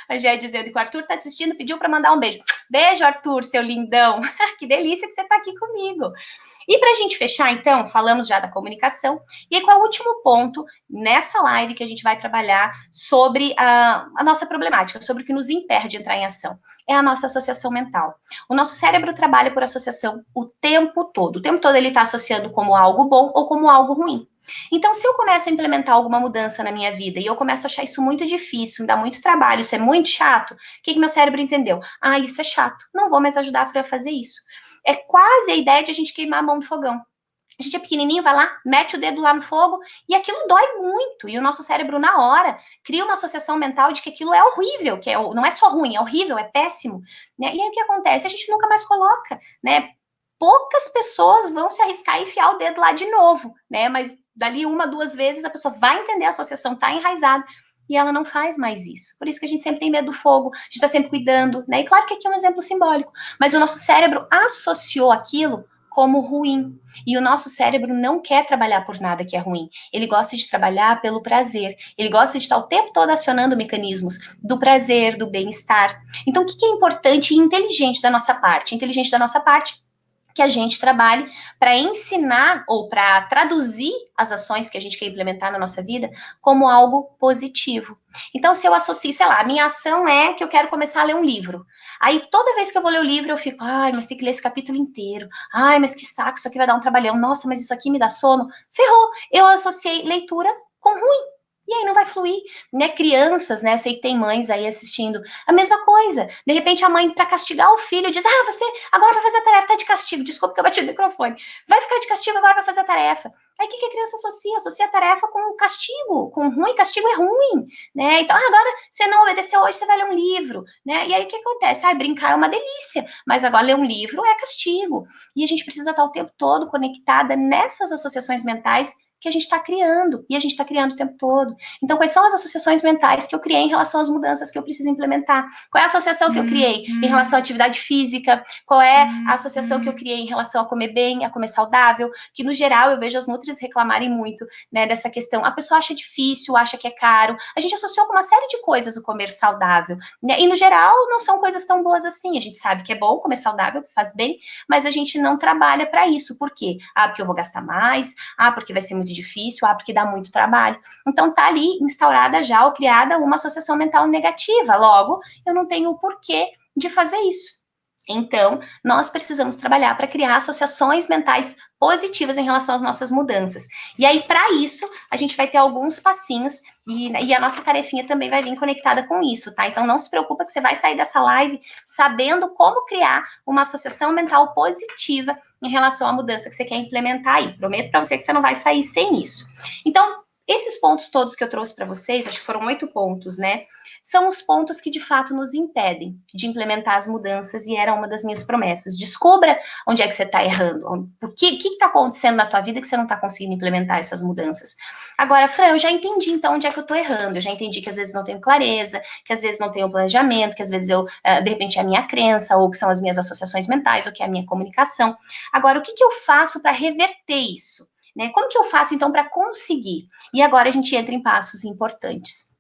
A Gé dizendo que o Arthur tá assistindo, pediu para mandar um beijo. Beijo, Arthur, seu lindão! Que delícia que você tá aqui comigo! E para a gente fechar, então, falamos já da comunicação, e aí qual é o último ponto nessa live que a gente vai trabalhar sobre a nossa problemática, sobre o que nos impede de entrar em ação? É a nossa associação mental. O nosso cérebro trabalha por associação o tempo todo. O tempo todo ele está associando como algo bom ou como algo ruim. Então, se eu começo a implementar alguma mudança na minha vida e eu começo a achar isso muito difícil, me dá muito trabalho, isso é muito chato, o que meu cérebro entendeu? Ah, isso é chato, não vou mais ajudar a Fran a fazer isso. É quase a ideia de a gente queimar a mão no fogão. A gente é pequenininho, vai lá, mete o dedo lá no fogo e aquilo dói muito. E o nosso cérebro, na hora, cria uma associação mental de que aquilo é horrível, que não é só ruim, é horrível, é péssimo. Né? E aí o que acontece? A gente nunca mais coloca, né? Poucas pessoas vão se arriscar e enfiar o dedo lá de novo, né? Mas dali uma, duas vezes a pessoa vai entender, a associação está enraizada e ela não faz mais isso. Por isso que a gente sempre tem medo do fogo, a gente está sempre cuidando, né? E claro que aqui é um exemplo simbólico, mas o nosso cérebro associou aquilo como ruim. E o nosso cérebro não quer trabalhar por nada que é ruim. Ele gosta de trabalhar pelo prazer. Ele gosta de estar o tempo todo acionando mecanismos do prazer, do bem-estar. Então, o que é importante e inteligente da nossa parte? Inteligente da nossa parte que a gente trabalhe para ensinar ou para traduzir as ações que a gente quer implementar na nossa vida como algo positivo. Então, se eu associo, sei lá, a minha ação é que eu quero começar a ler um livro. Aí, toda vez que eu vou ler o livro, eu fico, ai, mas tem que ler esse capítulo inteiro. Ai, mas que saco, isso aqui vai dar um trabalhão. Nossa, mas isso aqui me dá sono. Ferrou. Eu associei leitura com ruim. E aí não vai fluir, né? Crianças, né? Eu sei que tem mães aí assistindo. A mesma coisa. De repente a mãe, para castigar o filho, diz: ah, você agora vai fazer a tarefa, tá de castigo. Desculpa que eu bati no microfone. Vai ficar de castigo, agora vai fazer a tarefa. Aí o que a criança associa? Associa a tarefa com castigo, com ruim. Castigo é ruim, né? Então, agora você não obedeceu hoje, você vai ler um livro, né? E aí o que acontece? Ah, brincar é uma delícia, mas agora ler um livro é castigo. E a gente precisa estar o tempo todo conectada nessas associações mentais que a gente está criando, e a gente está criando o tempo todo. Então, quais são as associações mentais que eu criei em relação às mudanças que eu preciso implementar? Qual é a associação que eu criei em relação à atividade física? Qual é a associação que eu criei em relação a comer bem, a comer saudável? Que, no geral, eu vejo as nutris reclamarem muito, né, dessa questão. A pessoa acha difícil, acha que é caro. A gente associou com uma série de coisas o comer saudável, né? E, no geral, não são coisas tão boas assim. A gente sabe que é bom comer saudável, que faz bem, mas a gente não trabalha para isso. Por quê? Ah, porque eu vou gastar mais. Ah, porque vai ser muito difícil, porque dá muito trabalho. Então, tá ali instaurada já ou criada uma associação mental negativa. Logo, eu não tenho o porquê de fazer isso. Então, nós precisamos trabalhar para criar associações mentais positivas em relação às nossas mudanças. E aí, para isso, a gente vai ter alguns passinhos e a nossa tarefinha também vai vir conectada com isso, tá? Então, não se preocupa que você vai sair dessa live sabendo como criar uma associação mental positiva em relação à mudança que você quer implementar aí. Prometo para você que você não vai sair sem isso. Então, esses pontos todos que eu trouxe para vocês, acho que foram 8 pontos, né? São os pontos que de fato nos impedem de implementar as mudanças e era uma das minhas promessas. Descubra onde é que você está errando, o que está acontecendo na tua vida que você não está conseguindo implementar essas mudanças. Agora, Fran, eu já entendi então onde é que eu estou errando, eu já entendi que às vezes não tenho clareza, que às vezes não tenho planejamento, que às vezes eu, de repente, é a minha crença, ou que são as minhas associações mentais, ou que é a minha comunicação. Agora, o que eu faço para reverter isso? Né? Como que eu faço, então, para conseguir? E agora a gente entra em passos importantes.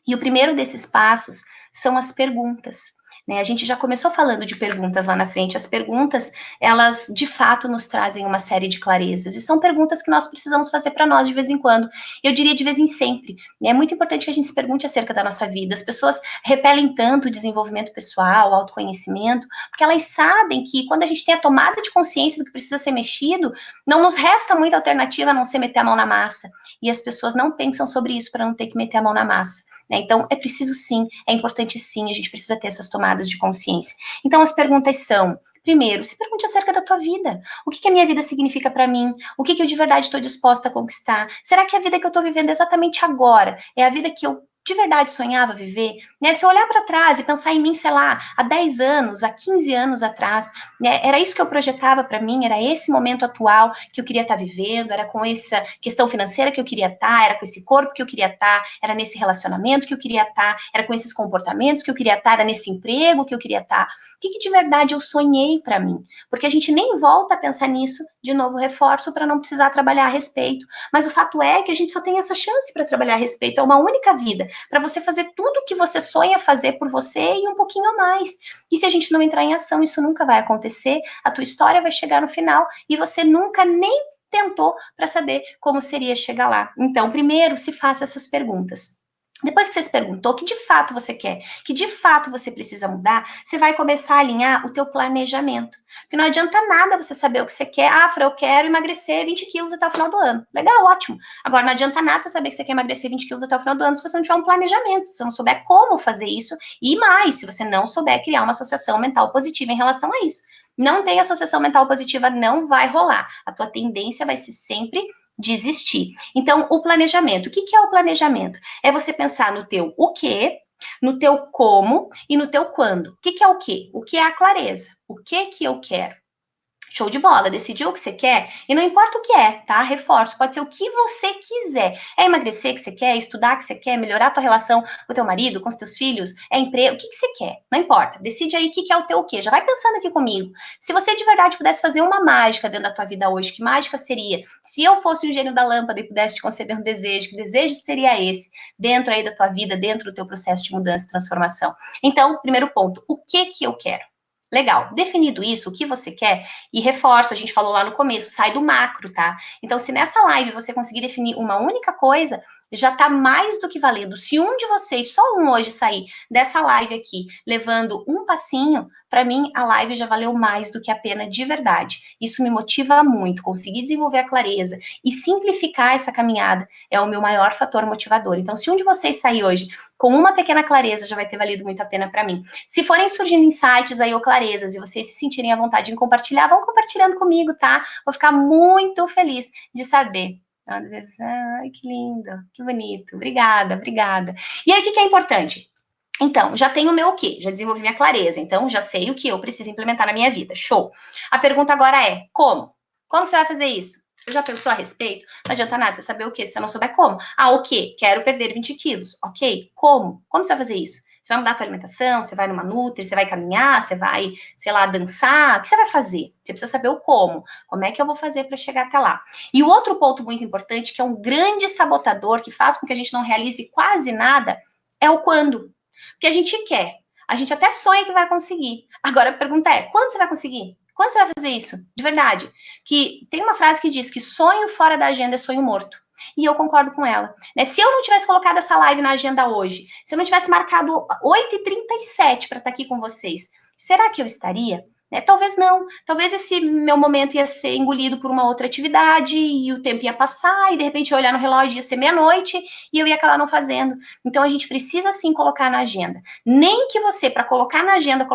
E o primeiro desses passos são as perguntas. Né? A gente já começou falando de perguntas lá na frente. As perguntas, elas de fato nos trazem uma série de clarezas. E são perguntas que nós precisamos fazer para nós de vez em quando. Eu diria de vez em sempre. É muito importante que a gente se pergunte acerca da nossa vida. As pessoas repelem tanto o desenvolvimento pessoal, o autoconhecimento, porque elas sabem que quando a gente tem a tomada de consciência do que precisa ser mexido, não nos resta muita alternativa a não ser meter a mão na massa. E as pessoas não pensam sobre isso para não ter que meter a mão na massa. Né? Então, é preciso sim, é importante sim, a gente precisa ter essas tomadas de consciência. Então, as perguntas são, primeiro, se pergunte acerca da tua vida. O que a minha vida significa para mim? O que eu de verdade estou disposta a conquistar? Será que a vida que eu estou vivendo exatamente agora é a vida que eu de verdade sonhava viver? Né? Se eu olhar para trás e pensar em mim, sei lá, há 10 anos, há 15 anos atrás, né? Era isso que eu projetava para mim, era esse momento atual que eu queria estar vivendo, era com essa questão financeira que eu queria estar, era com esse corpo que eu queria estar, era nesse relacionamento que eu queria estar, era com esses comportamentos que eu queria estar, era nesse emprego que eu queria estar. O que de verdade eu sonhei para mim? Porque a gente nem volta a pensar nisso, de novo reforço, para não precisar trabalhar a respeito. Mas o fato é que a gente só tem essa chance para trabalhar a respeito, é uma única vida. para você fazer tudo o que você sonha fazer por você e um pouquinho a mais. E se a gente não entrar em ação, isso nunca vai acontecer, a tua história vai chegar no final e você nunca nem tentou para saber como seria chegar lá. Então, primeiro, se faça essas perguntas. Depois que você se perguntou o que de fato você quer, que de fato você precisa mudar, você vai começar a alinhar o teu planejamento. Porque não adianta nada você saber o que você quer. Ah, Fra, eu quero emagrecer 20 quilos até o final do ano. Legal, ótimo. Agora, não adianta nada você saber que você quer emagrecer 20 quilos até o final do ano se você não tiver um planejamento, se você não souber como fazer isso. E mais, se você não souber criar uma associação mental positiva em relação a isso. Não tem associação mental positiva, não vai rolar. A tua tendência vai ser sempre desistir. Então, o planejamento. O que é o planejamento? É você pensar no teu o quê, no teu como e no teu quando. O que é o quê? O que é a clareza? O que eu quero? Show de bola, decidiu o que você quer, e não importa o que é, tá? Reforço, pode ser o que você quiser. É emagrecer que você quer, é estudar que você quer, melhorar a tua relação com o teu marido, com os teus filhos, é emprego, o que você quer? Não importa, decide aí o que é o teu o quê. Já vai pensando aqui comigo. Se você de verdade pudesse fazer uma mágica dentro da tua vida hoje, que mágica seria? Se eu fosse o gênio da lâmpada e pudesse te conceder um desejo, que desejo seria esse? Dentro aí da tua vida, dentro do teu processo de mudança e transformação. Então, primeiro ponto, o que eu quero? Legal, definido isso, o que você quer, e reforço, a gente falou lá no começo, sai do macro, tá? Então, se nessa live você conseguir definir uma única coisa, já tá mais do que valendo. Se um de vocês, só um hoje, sair dessa live aqui, levando um passinho, para mim, a live já valeu mais do que a pena de verdade. Isso me motiva muito, conseguir desenvolver a clareza e simplificar essa caminhada é o meu maior fator motivador. Então, se um de vocês sair hoje com uma pequena clareza, já vai ter valido muito a pena para mim. Se forem surgindo insights aí ou clarezas e vocês se sentirem à vontade em compartilhar, vão compartilhando comigo, tá? Vou ficar muito feliz de saber. Ai, que lindo, que bonito. Obrigada, obrigada. E aí, o que é importante? Então, já tenho o meu o quê? Já desenvolvi minha clareza. Então, já sei o que eu preciso implementar na minha vida. Show. A pergunta agora é, como? Como você vai fazer isso? Você já pensou a respeito? Não adianta nada você saber o quê se você não souber como. Ah, o quê? Quero perder 20 quilos. Ok. Como? Como você vai fazer isso? Você vai mudar a tua alimentação? Você vai numa nutri? Você vai caminhar? Você vai, sei lá, dançar? O que você vai fazer? Você precisa saber o como. Como é que eu vou fazer para chegar até lá? E o outro ponto muito importante, que é um grande sabotador, que faz com que a gente não realize quase nada, é o quando. Porque a gente quer. A gente até sonha que vai conseguir. Agora a pergunta é, quando você vai conseguir? Quando você vai fazer isso? De verdade. Que tem uma frase que diz que sonho fora da agenda é sonho morto. E eu concordo com ela. Né? Se eu não tivesse colocado essa live na agenda hoje, se eu não tivesse marcado 8h37 para estar aqui com vocês, será que eu estaria? Né? Talvez não. Talvez esse meu momento ia ser engolido por uma outra atividade e o tempo ia passar e de repente eu olhar no relógio ia ser meia-noite e eu ia acabar não fazendo. Então a gente precisa sim colocar na agenda. Nem que você, para colocar na agenda,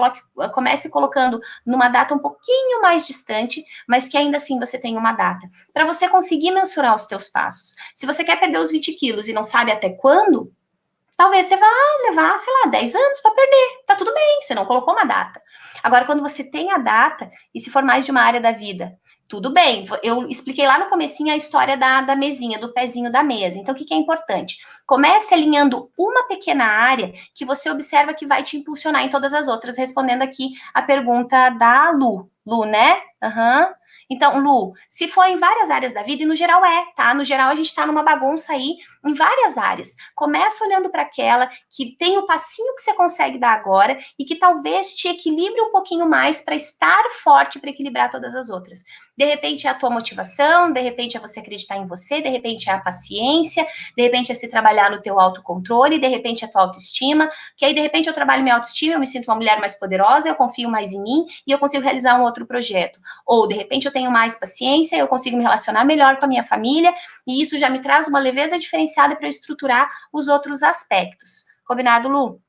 comece colocando numa data um pouquinho mais distante, mas que ainda assim você tenha uma data. Para você conseguir mensurar os teus passos. Se você quer perder os 20 quilos e não sabe até quando, talvez você vá levar, sei lá, 10 anos para perder. Tá tudo bem, você não colocou uma data. Agora, quando você tem a data, e se for mais de uma área da vida, tudo bem. Eu expliquei lá no comecinho a história da mesinha, do pezinho da mesa. Então, o que é importante? Comece alinhando uma pequena área que você observa que vai te impulsionar em todas as outras, respondendo aqui a pergunta da Lu. Lu, né? Aham. Uhum. Então, Lu, se for em várias áreas da vida, e no geral tá? No geral, a gente tá numa bagunça aí em várias áreas. Começa olhando para aquela que tem o passinho que você consegue dar agora e que talvez te equilibre um pouquinho mais para estar forte para equilibrar todas as outras. De repente é a tua motivação, de repente é você acreditar em você, de repente é a paciência, de repente é se trabalhar no teu autocontrole, de repente é a tua autoestima, que aí de repente eu trabalho minha autoestima, eu me sinto uma mulher mais poderosa, eu confio mais em mim e eu consigo realizar um outro projeto. Ou de repente eu tenho mais paciência, eu consigo me relacionar melhor com a minha família e isso já me traz uma leveza diferenciada para estruturar os outros aspectos. Combinado, Lu?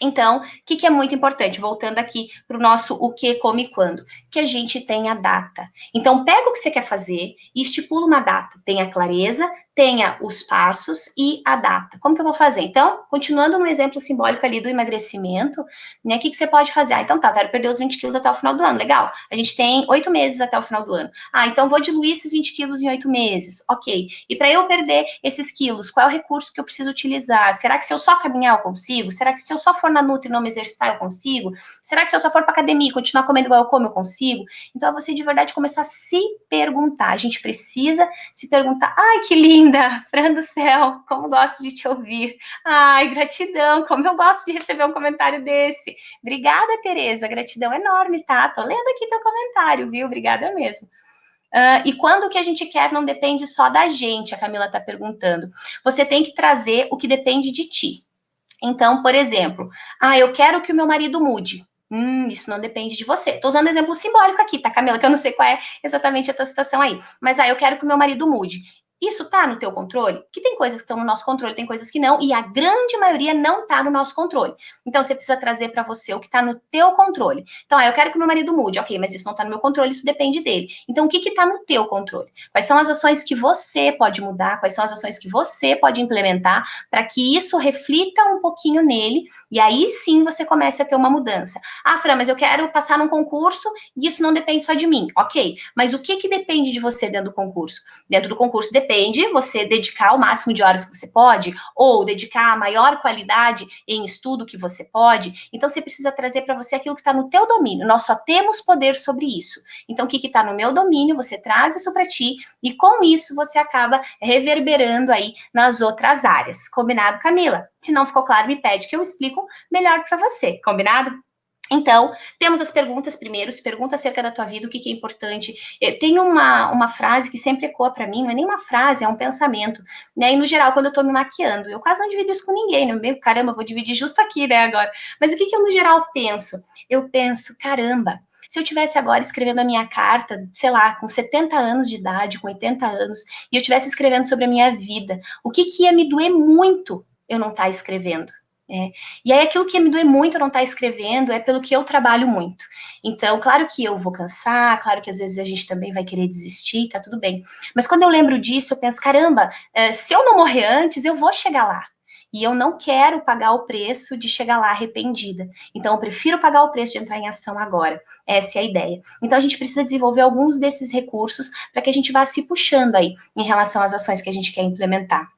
Então, o que é muito importante? Voltando aqui para o nosso o que, como e quando. Que a gente tenha data. Então, pega o que você quer fazer e estipula uma data. Tenha clareza, tenha os passos e a data. Como que eu vou fazer? Então, continuando no exemplo simbólico ali do emagrecimento, né? O que você pode fazer? Ah, então tá, eu quero perder os 20 quilos até o final do ano. Legal. A gente tem 8 meses até o final do ano. Ah, então vou diluir esses 20 quilos em 8 meses. Ok. E para eu perder esses quilos, qual é o recurso que eu preciso utilizar? Será que se eu só caminhar eu consigo? Será que se eu só for na Nutri e não me exercitar, eu consigo? Será que se eu só for para academia e continuar comendo igual eu como, eu consigo? Então, é você de verdade começar a se perguntar. A gente precisa se perguntar. Ai, que linda! Fran do céu, como gosto de te ouvir. Ai, gratidão, como eu gosto de receber um comentário desse. Obrigada, Tereza, gratidão enorme, tá? Tô lendo aqui teu comentário, viu? Obrigada mesmo. E quando o que a gente quer não depende só da gente, a Camila está perguntando. Você tem que trazer o que depende de ti. Então, por exemplo, eu quero que o meu marido mude. Isso não depende de você. Estou usando exemplo simbólico aqui, tá, Camila? Que eu não sei qual é exatamente a tua situação aí. Mas eu quero que o meu marido mude. Isso tá no teu controle? Que tem coisas que estão no nosso controle, tem coisas que não, e a grande maioria não tá no nosso controle. Então, você precisa trazer para você o que tá no teu controle. Então, eu quero que meu marido mude. Ok, mas isso não tá no meu controle, isso depende dele. Então, o que tá no teu controle? Quais são as ações que você pode mudar? Quais são as ações que você pode implementar para que isso reflita um pouquinho nele, e aí sim você comece a ter uma mudança. Fran, mas eu quero passar num concurso e isso não depende só de mim. Ok, mas o que depende de você dentro do concurso? Dentro do concurso depende você dedicar o máximo de horas que você pode, ou dedicar a maior qualidade em estudo que você pode. Então, você precisa trazer para você aquilo que está no teu domínio. Nós só temos poder sobre isso. Então, o que está no meu domínio, você traz isso para ti, e com isso você acaba reverberando aí nas outras áreas. Combinado, Camila? Se não ficou claro, me pede que eu explico melhor para você. Combinado? Então, temos as perguntas primeiro, se pergunta acerca da tua vida, o que é importante. Tem uma frase que sempre ecoa para mim, não é nem uma frase, é um pensamento, né? E no geral, quando eu tô me maquiando, eu quase não divido isso com ninguém, né? Meu, caramba, vou dividir justo aqui, né, agora. Mas o que eu no geral penso? Eu penso, caramba, se eu tivesse agora escrevendo a minha carta, sei lá, com 70 anos de idade, com 80 anos, e eu tivesse escrevendo sobre a minha vida, o que ia me doer muito eu não estar escrevendo? E aí aquilo que me doer muito não estar escrevendo é pelo que eu trabalho muito. Então, claro que eu vou cansar, claro que às vezes a gente também vai querer desistir, tá tudo bem. Mas quando eu lembro disso, eu penso, caramba, se eu não morrer antes, eu vou chegar lá. E eu não quero pagar o preço de chegar lá arrependida. Então, eu prefiro pagar o preço de entrar em ação agora. Essa é a ideia. Então, a gente precisa desenvolver alguns desses recursos para que a gente vá se puxando aí em relação às ações que a gente quer implementar.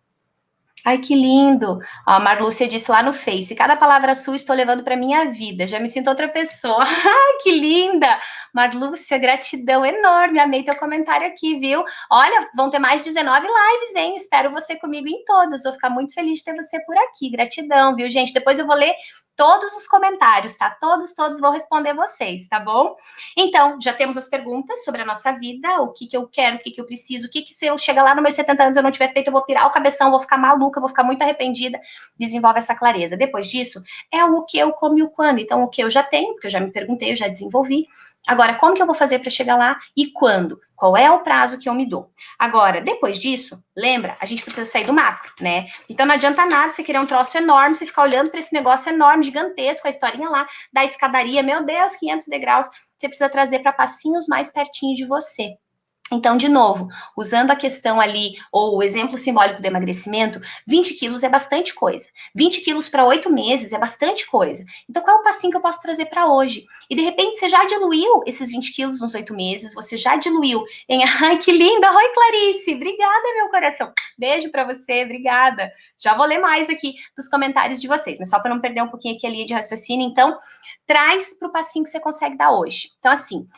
Ai, que lindo! Ó, a Marlúcia disse lá no Face, cada palavra sua estou levando para minha vida, já me sinto outra pessoa. Ai, que linda! Marlúcia, gratidão enorme, amei teu comentário aqui, viu? Olha, vão ter mais 19 lives, hein? Espero você comigo em todas, vou ficar muito feliz de ter você por aqui, gratidão, viu, gente? Depois eu vou ler todos os comentários, tá? Todos vou responder vocês, tá bom? Então, já temos as perguntas sobre a nossa vida, o que eu quero, o que eu preciso, o que se eu chegar lá nos meus 70 anos eu não tiver feito, eu vou pirar o cabeção, vou ficar maluca, vou ficar muito arrependida. Desenvolve essa clareza. Depois disso, é o que eu como e o quando. Então, o que eu já tenho, porque eu já me perguntei, eu já desenvolvi. Agora, como que eu vou fazer para chegar lá e quando? Qual é o prazo que eu me dou? Agora, depois disso, lembra, a gente precisa sair do macro, né? Então não adianta nada você querer um troço enorme, você ficar olhando para esse negócio enorme, gigantesco, a historinha lá da escadaria, meu Deus, 500 degraus. Você precisa trazer para passinhos mais pertinho de você. Então, de novo, usando a questão ali, ou o exemplo simbólico do emagrecimento, 20 quilos é bastante coisa. 20 quilos para 8 meses é bastante coisa. Então, qual é o passinho que eu posso trazer para hoje? E, de repente, você já diluiu esses 20 quilos nos 8 meses, você já diluiu em... Ai, que linda! Oi, Clarice! Obrigada, meu coração! Beijo para você, obrigada! Já vou ler mais aqui dos comentários de vocês, mas só para não perder um pouquinho aqui a linha de raciocínio, então, traz para o passinho que você consegue dar hoje. Então, assim,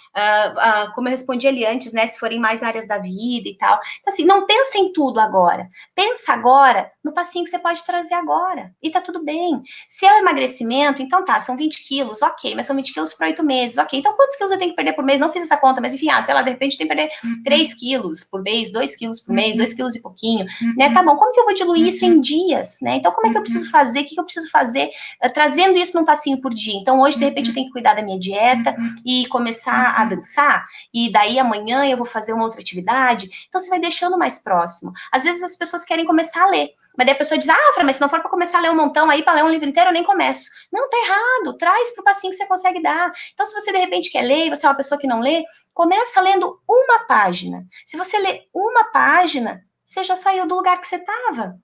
como eu respondi ali antes, né, se forem mais áreas da vida e tal. Então, assim, não pensa em tudo agora. Pensa agora no passinho que você pode trazer agora. E tá tudo bem. Se é o emagrecimento, então tá, são 20 quilos, ok, mas são 20 quilos por 8 meses, ok. Então, quantos quilos eu tenho que perder por mês? Não fiz essa conta, mas enfim, sei lá, de repente tem que perder 3 quilos por mês, 2 quilos por mês, 2 quilos e pouquinho, né? Tá bom, como que eu vou diluir isso em dias, né? Então, como é que eu preciso fazer? O que eu preciso fazer trazendo isso num passinho por dia? Então, hoje, de repente, eu tenho que cuidar da minha dieta e começar a dançar, e daí amanhã eu vou fazer uma outra atividade. Então, você vai deixando mais próximo. Às vezes, as pessoas querem começar a ler, mas daí a pessoa diz, Fran, mas se não for para começar a ler um montão aí, para ler um livro inteiro, eu nem começo. Não, tá errado, traz pro passinho que você consegue dar. Então, se você, de repente, quer ler, e você é uma pessoa que não lê, começa lendo uma página. Se você lê uma página, você já saiu do lugar que você estava.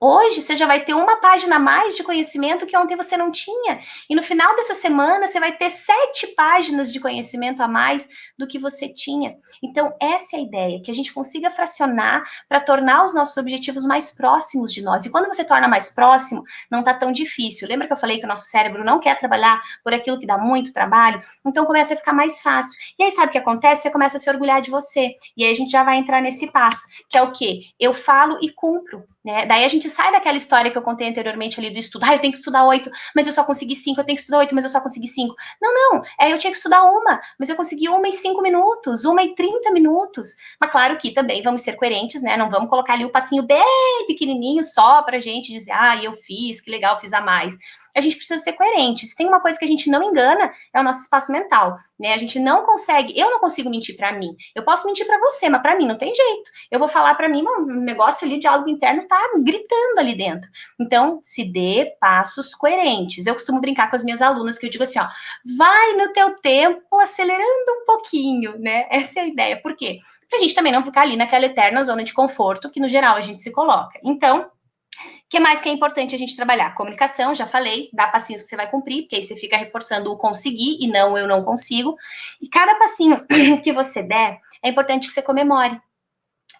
Hoje você já vai ter uma página a mais de conhecimento que ontem você não tinha. E no final dessa semana você vai ter 7 páginas de conhecimento a mais do que você tinha. Então, essa é a ideia, que a gente consiga fracionar para tornar os nossos objetivos mais próximos de nós. E quando você torna mais próximo, não está tão difícil. Lembra que eu falei que o nosso cérebro não quer trabalhar por aquilo que dá muito trabalho? Então começa a ficar mais fácil. E aí sabe o que acontece? Você começa a se orgulhar de você. E aí a gente já vai entrar nesse passo, que é o quê? Eu falo e cumpro. Né? Daí a gente sai daquela história que eu contei anteriormente ali do estudo. Eu tenho que estudar 8, mas eu só consegui 5. Eu tenho que estudar 8, mas eu só consegui 5. Não. Eu tinha que estudar uma, mas eu consegui 1 e 5 minutos, 1 e 30 minutos. Mas claro que também vamos ser coerentes, né? Não vamos colocar ali o passinho bem pequenininho só pra gente dizer, eu fiz, que legal, fiz a mais. A gente precisa ser coerente. Se tem uma coisa que a gente não engana, é o nosso espaço mental, né? A gente não consegue, eu não consigo mentir para mim. Eu posso mentir para você, mas para mim não tem jeito. Eu vou falar para mim, um negócio ali, diálogo interno tá gritando ali dentro. Então, se dê passos coerentes. Eu costumo brincar com as minhas alunas que eu digo assim, ó, vai no teu tempo, acelerando um pouquinho, né? Essa é a ideia. Por quê? Pra gente também não ficar ali naquela eterna zona de conforto que no geral a gente se coloca. Então, o que mais que é importante a gente trabalhar? Comunicação, já falei, dá passinhos que você vai cumprir, porque aí você fica reforçando o conseguir e não eu não consigo. E cada passinho que você der, é importante que você comemore.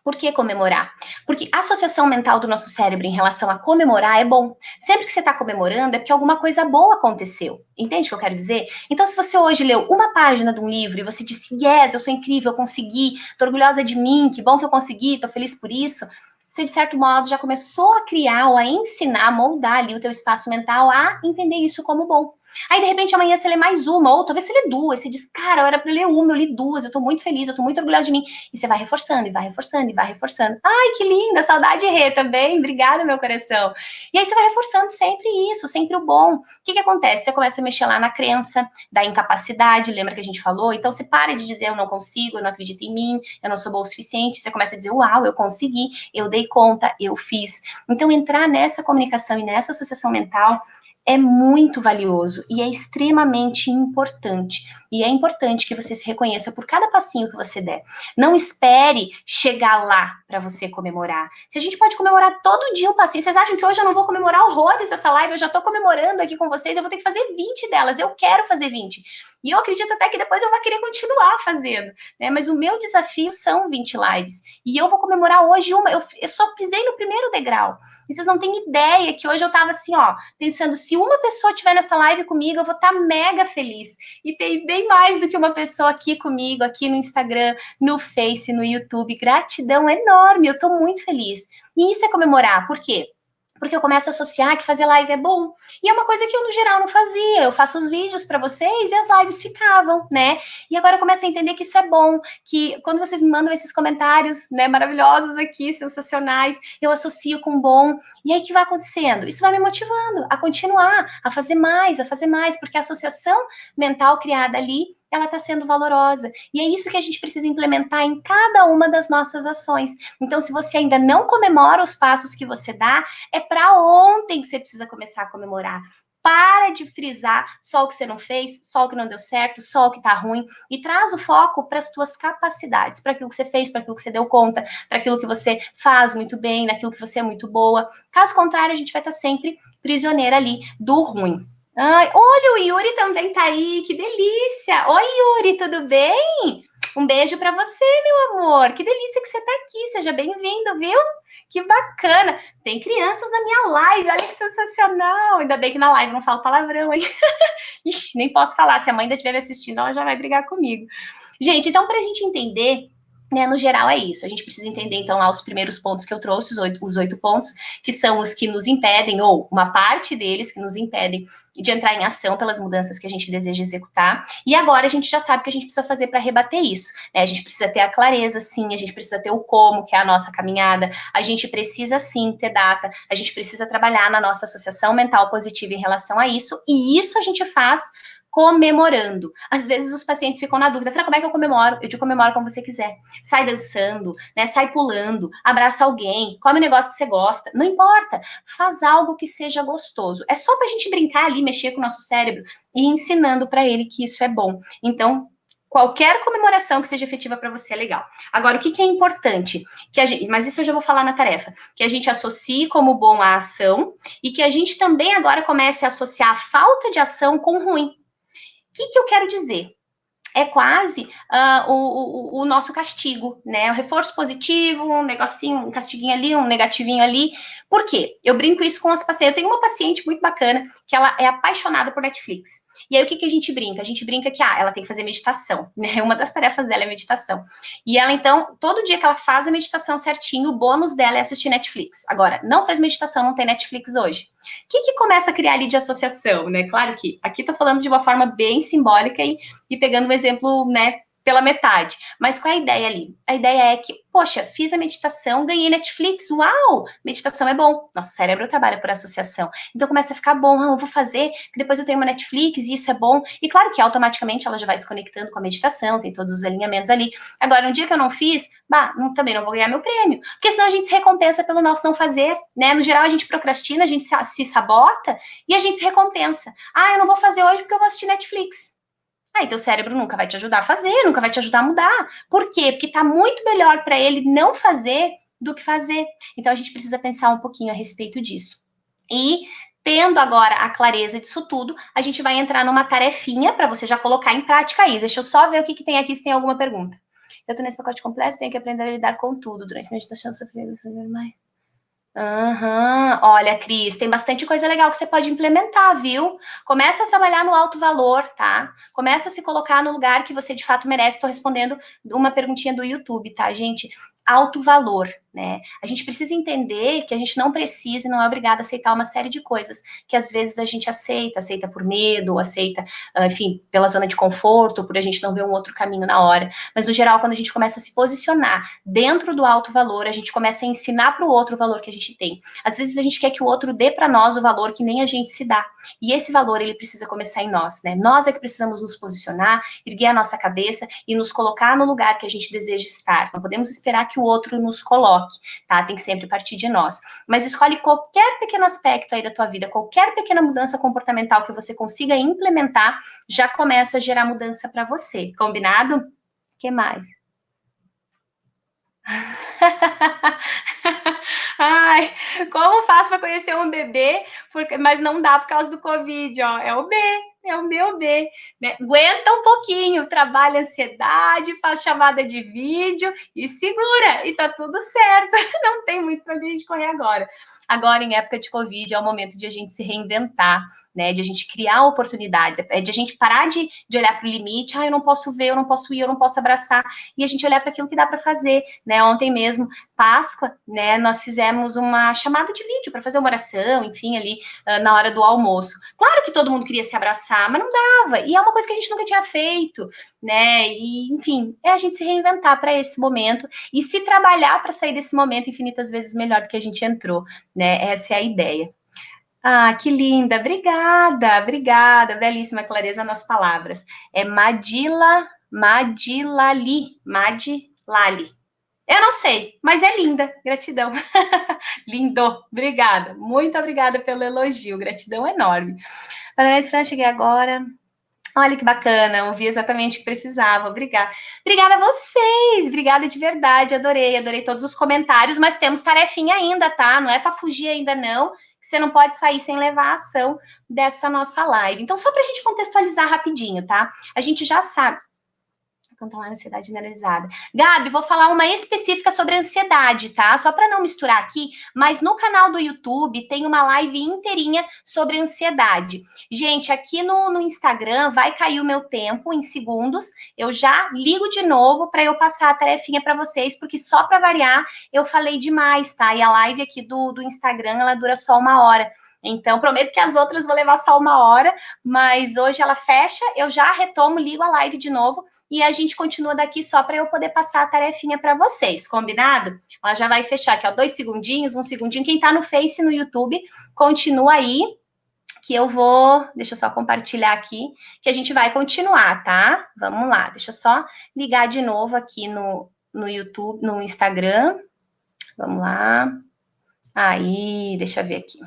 Por que comemorar? Porque a associação mental do nosso cérebro em relação a comemorar é bom. Sempre que você está comemorando é porque alguma coisa boa aconteceu. Entende o que eu quero dizer? Então, se você hoje leu uma página de um livro e você disse, yes, eu sou incrível, eu consegui, tô orgulhosa de mim, que bom que eu consegui, tô feliz por isso, você, de certo modo, já começou a criar ou a ensinar, a moldar ali o teu espaço mental a entender isso como bom. Aí, de repente, amanhã você lê mais uma, ou talvez você lê duas, você diz, cara, era para ler uma, eu li duas, eu tô muito feliz, eu tô muito orgulhosa de mim. E você vai reforçando, e vai reforçando, e vai reforçando. Ai, que linda, saudade, Rê, também, obrigada, meu coração. E aí você vai reforçando sempre isso, sempre o bom. O que acontece? Você começa a mexer lá na crença da incapacidade, lembra que a gente falou? Então você para de dizer, eu não consigo, eu não acredito em mim, eu não sou boa o suficiente, você começa a dizer, uau, eu consegui, eu dei conta, eu fiz. Então entrar nessa comunicação e nessa associação mental é muito valioso e é extremamente importante. E é importante que você se reconheça por cada passinho que você der. Não espere chegar lá para você comemorar. Se a gente pode comemorar todo dia um passinho, vocês acham que hoje eu não vou comemorar horrores essa live? Eu já estou comemorando aqui com vocês, eu vou ter que fazer 20 delas. Eu quero fazer 20. E eu acredito até que depois eu vou querer continuar fazendo, né? Mas o meu desafio são 20 lives. E eu vou comemorar hoje uma. Eu só pisei no primeiro degrau. E vocês não têm ideia que hoje eu tava assim, ó, pensando, se uma pessoa estiver nessa live comigo, eu vou estar mega feliz. E tem bem mais do que uma pessoa aqui comigo, aqui no Instagram, no Face, no YouTube. Gratidão enorme, eu tô muito feliz. E isso é comemorar, por quê? Porque eu começo a associar que fazer live é bom. E é uma coisa que eu, no geral, não fazia. Eu faço os vídeos para vocês e as lives ficavam, né? E agora eu começo a entender que isso é bom, que quando vocês me mandam esses comentários, né, maravilhosos aqui, sensacionais, eu associo com bom. E aí o que vai acontecendo? Isso vai me motivando a continuar, a fazer mais, porque a associação mental criada ali, ela está sendo valorosa. E é isso que a gente precisa implementar em cada uma das nossas ações. Então, se você ainda não comemora os passos que você dá, é para ontem que você precisa começar a comemorar. Para de frisar só o que você não fez, só o que não deu certo, só o que tá ruim, e traz o foco para as tuas capacidades, para aquilo que você fez, para aquilo que você deu conta, para aquilo que você faz muito bem, naquilo que você é muito boa. Caso contrário, a gente vai estar sempre prisioneira ali do ruim. Ai, olha, o Yuri também tá aí, que delícia! Oi, Yuri, tudo bem? Um beijo para você, meu amor. Que delícia que você tá aqui. Seja bem-vindo, viu? Que bacana. Tem crianças na minha live, olha que sensacional. Ainda bem que na live não falo palavrão, hein? Ixi, nem posso falar. Se a mãe ainda estiver me assistindo, ela já vai brigar comigo. Gente, então, para a gente entender, né, no geral é isso. A gente precisa entender, então, lá os primeiros pontos que eu trouxe, os oito pontos, que são os que nos impedem, ou uma parte deles que nos impedem de entrar em ação pelas mudanças que a gente deseja executar. E agora a gente já sabe o que a gente precisa fazer para rebater isso, né? A gente precisa ter a clareza, sim, a gente precisa ter o como, que é a nossa caminhada, a gente precisa, sim, ter data, a gente precisa trabalhar na nossa associação mental positiva em relação a isso, e isso a gente faz comemorando. Às vezes os pacientes ficam na dúvida, como é que eu comemoro? Eu te comemoro como você quiser. Sai dançando, né? Sai pulando, abraça alguém, come um negócio que você gosta, não importa. Faz algo que seja gostoso. É só pra gente brincar ali, mexer com o nosso cérebro e ensinando para ele que isso é bom. Então, Qualquer comemoração que seja efetiva para você é legal. Agora, o que é importante? Mas isso eu já vou falar na tarefa. Que a gente associe como bom a ação e que a gente também agora comece a associar a falta de ação com ruim. O que eu quero dizer? É quase o nosso castigo, né? O reforço positivo, um negocinho, um castiguinho ali, um negativinho ali. Por quê? Eu brinco isso com as pacientes. Eu tenho uma paciente muito bacana que ela é apaixonada por Netflix. E aí, o que a gente brinca? A gente brinca que ela tem que fazer meditação, né? Uma das tarefas dela é meditação. E ela, então, todo dia que ela faz a meditação certinho, o bônus dela é assistir Netflix. Agora, não fez meditação, não tem Netflix hoje. O que começa a criar ali de associação, né? Claro que aqui estou falando de uma forma bem simbólica e pegando um exemplo, né, pela metade. Mas qual é a ideia ali? A ideia é que, poxa, fiz a meditação, ganhei Netflix, uau! Meditação é bom. Nosso cérebro trabalha por associação. Então começa a ficar bom, eu vou fazer, que depois eu tenho uma Netflix e isso é bom. E claro que automaticamente ela já vai se conectando com a meditação, tem todos os alinhamentos ali. Agora, um dia que eu não fiz, também não vou ganhar meu prêmio. Porque senão a gente se recompensa pelo nosso não fazer, né? No geral, a gente procrastina, a gente se sabota e a gente se recompensa. Eu não vou fazer hoje porque eu vou assistir Netflix. Aí teu cérebro nunca vai te ajudar a fazer, nunca vai te ajudar a mudar. Por quê? Porque tá muito melhor para ele não fazer do que fazer. Então a gente precisa pensar um pouquinho a respeito disso. E tendo agora a clareza disso tudo, a gente vai entrar numa tarefinha para você já colocar em prática aí. Deixa eu só ver o que tem aqui, se tem alguma pergunta. Eu tô nesse pacote completo, tenho que aprender a lidar com tudo. Durante a meditação, sofrer mais. Olha, Cris, tem bastante coisa legal que você pode implementar, viu? Começa a trabalhar no alto valor, tá? Começa a se colocar no lugar que você de fato merece. Estou respondendo uma perguntinha do YouTube, tá, gente? Alto valor, né? A gente precisa entender que a gente não precisa e não é obrigado a aceitar uma série de coisas que às vezes a gente aceita por medo, aceita, enfim, pela zona de conforto, por a gente não ver um outro caminho na hora. Mas no geral, quando a gente começa a se posicionar dentro do alto valor, a gente começa a ensinar para o outro o valor que a gente tem. Às vezes a gente quer que o outro dê para nós o valor que nem a gente se dá. E esse valor, ele precisa começar em nós, né? Nós é que precisamos nos posicionar, erguer a nossa cabeça e nos colocar no lugar que a gente deseja estar. Não podemos esperar que o outro nos coloque, tá? Tem que sempre partir de nós. Mas escolhe qualquer pequeno aspecto aí da tua vida, qualquer pequena mudança comportamental que você consiga implementar, já começa a gerar mudança para você. Combinado? O que mais? Ai, como faço para conhecer um bebê, mas não dá por causa do Covid, ó. É o B, é o meu B, né? Aguenta um pouquinho, trabalha a ansiedade, faz chamada de vídeo e segura, e tá tudo certo. Não tem muito para onde a gente correr agora. Agora, em época de Covid, é o momento de a gente se reinventar, né? De a gente criar oportunidades, de a gente parar de olhar para o limite, eu não posso ver, eu não posso ir, eu não posso abraçar, e a gente olhar para aquilo que dá para fazer, né? Ontem mesmo, Páscoa, né? Nós fizemos uma chamada de vídeo para fazer uma oração, enfim, ali na hora do almoço. Claro que todo mundo queria se abraçar, mas não dava. E é uma coisa que a gente nunca tinha feito, né? E, enfim, é a gente se reinventar para esse momento e se trabalhar para sair desse momento infinitas vezes melhor do que a gente entrou, né? Essa é a ideia. Que linda, obrigada, belíssima clareza nas palavras. É Madilali. Eu não sei, mas é linda, gratidão. Lindo, obrigada, muito obrigada pelo elogio, gratidão enorme. Parabéns, Fran, cheguei agora. Olha que bacana, ouvi exatamente o que precisava, obrigada. Obrigada a vocês, obrigada de verdade, adorei todos os comentários, mas temos tarefinha ainda, tá? Não é para fugir ainda não, que você não pode sair sem levar a ação dessa nossa live. Então, só para a gente contextualizar rapidinho, tá? A gente já sabe controlar a ansiedade generalizada. Gabi, vou falar uma específica sobre ansiedade, tá? Só para não misturar aqui, mas no canal do YouTube tem uma live inteirinha sobre ansiedade. Gente, aqui no Instagram vai cair o meu tempo em segundos. Eu já ligo de novo para eu passar a tarefinha para vocês, porque só para variar eu falei demais, tá? E a live aqui do Instagram, ela dura só 1 hora. Então, prometo que as outras vou levar só 1 hora, mas hoje ela fecha, eu já retomo, ligo a live de novo e a gente continua daqui só para eu poder passar a tarefinha para vocês, combinado? Ela já vai fechar aqui, ó, 2 segundinhos, 1 segundinho. Quem tá no Face, no YouTube, continua aí, que eu vou... Deixa eu só compartilhar aqui, que a gente vai continuar, tá? Vamos lá, deixa eu só ligar de novo aqui no YouTube, no Instagram. Vamos lá. Aí, deixa eu ver aqui.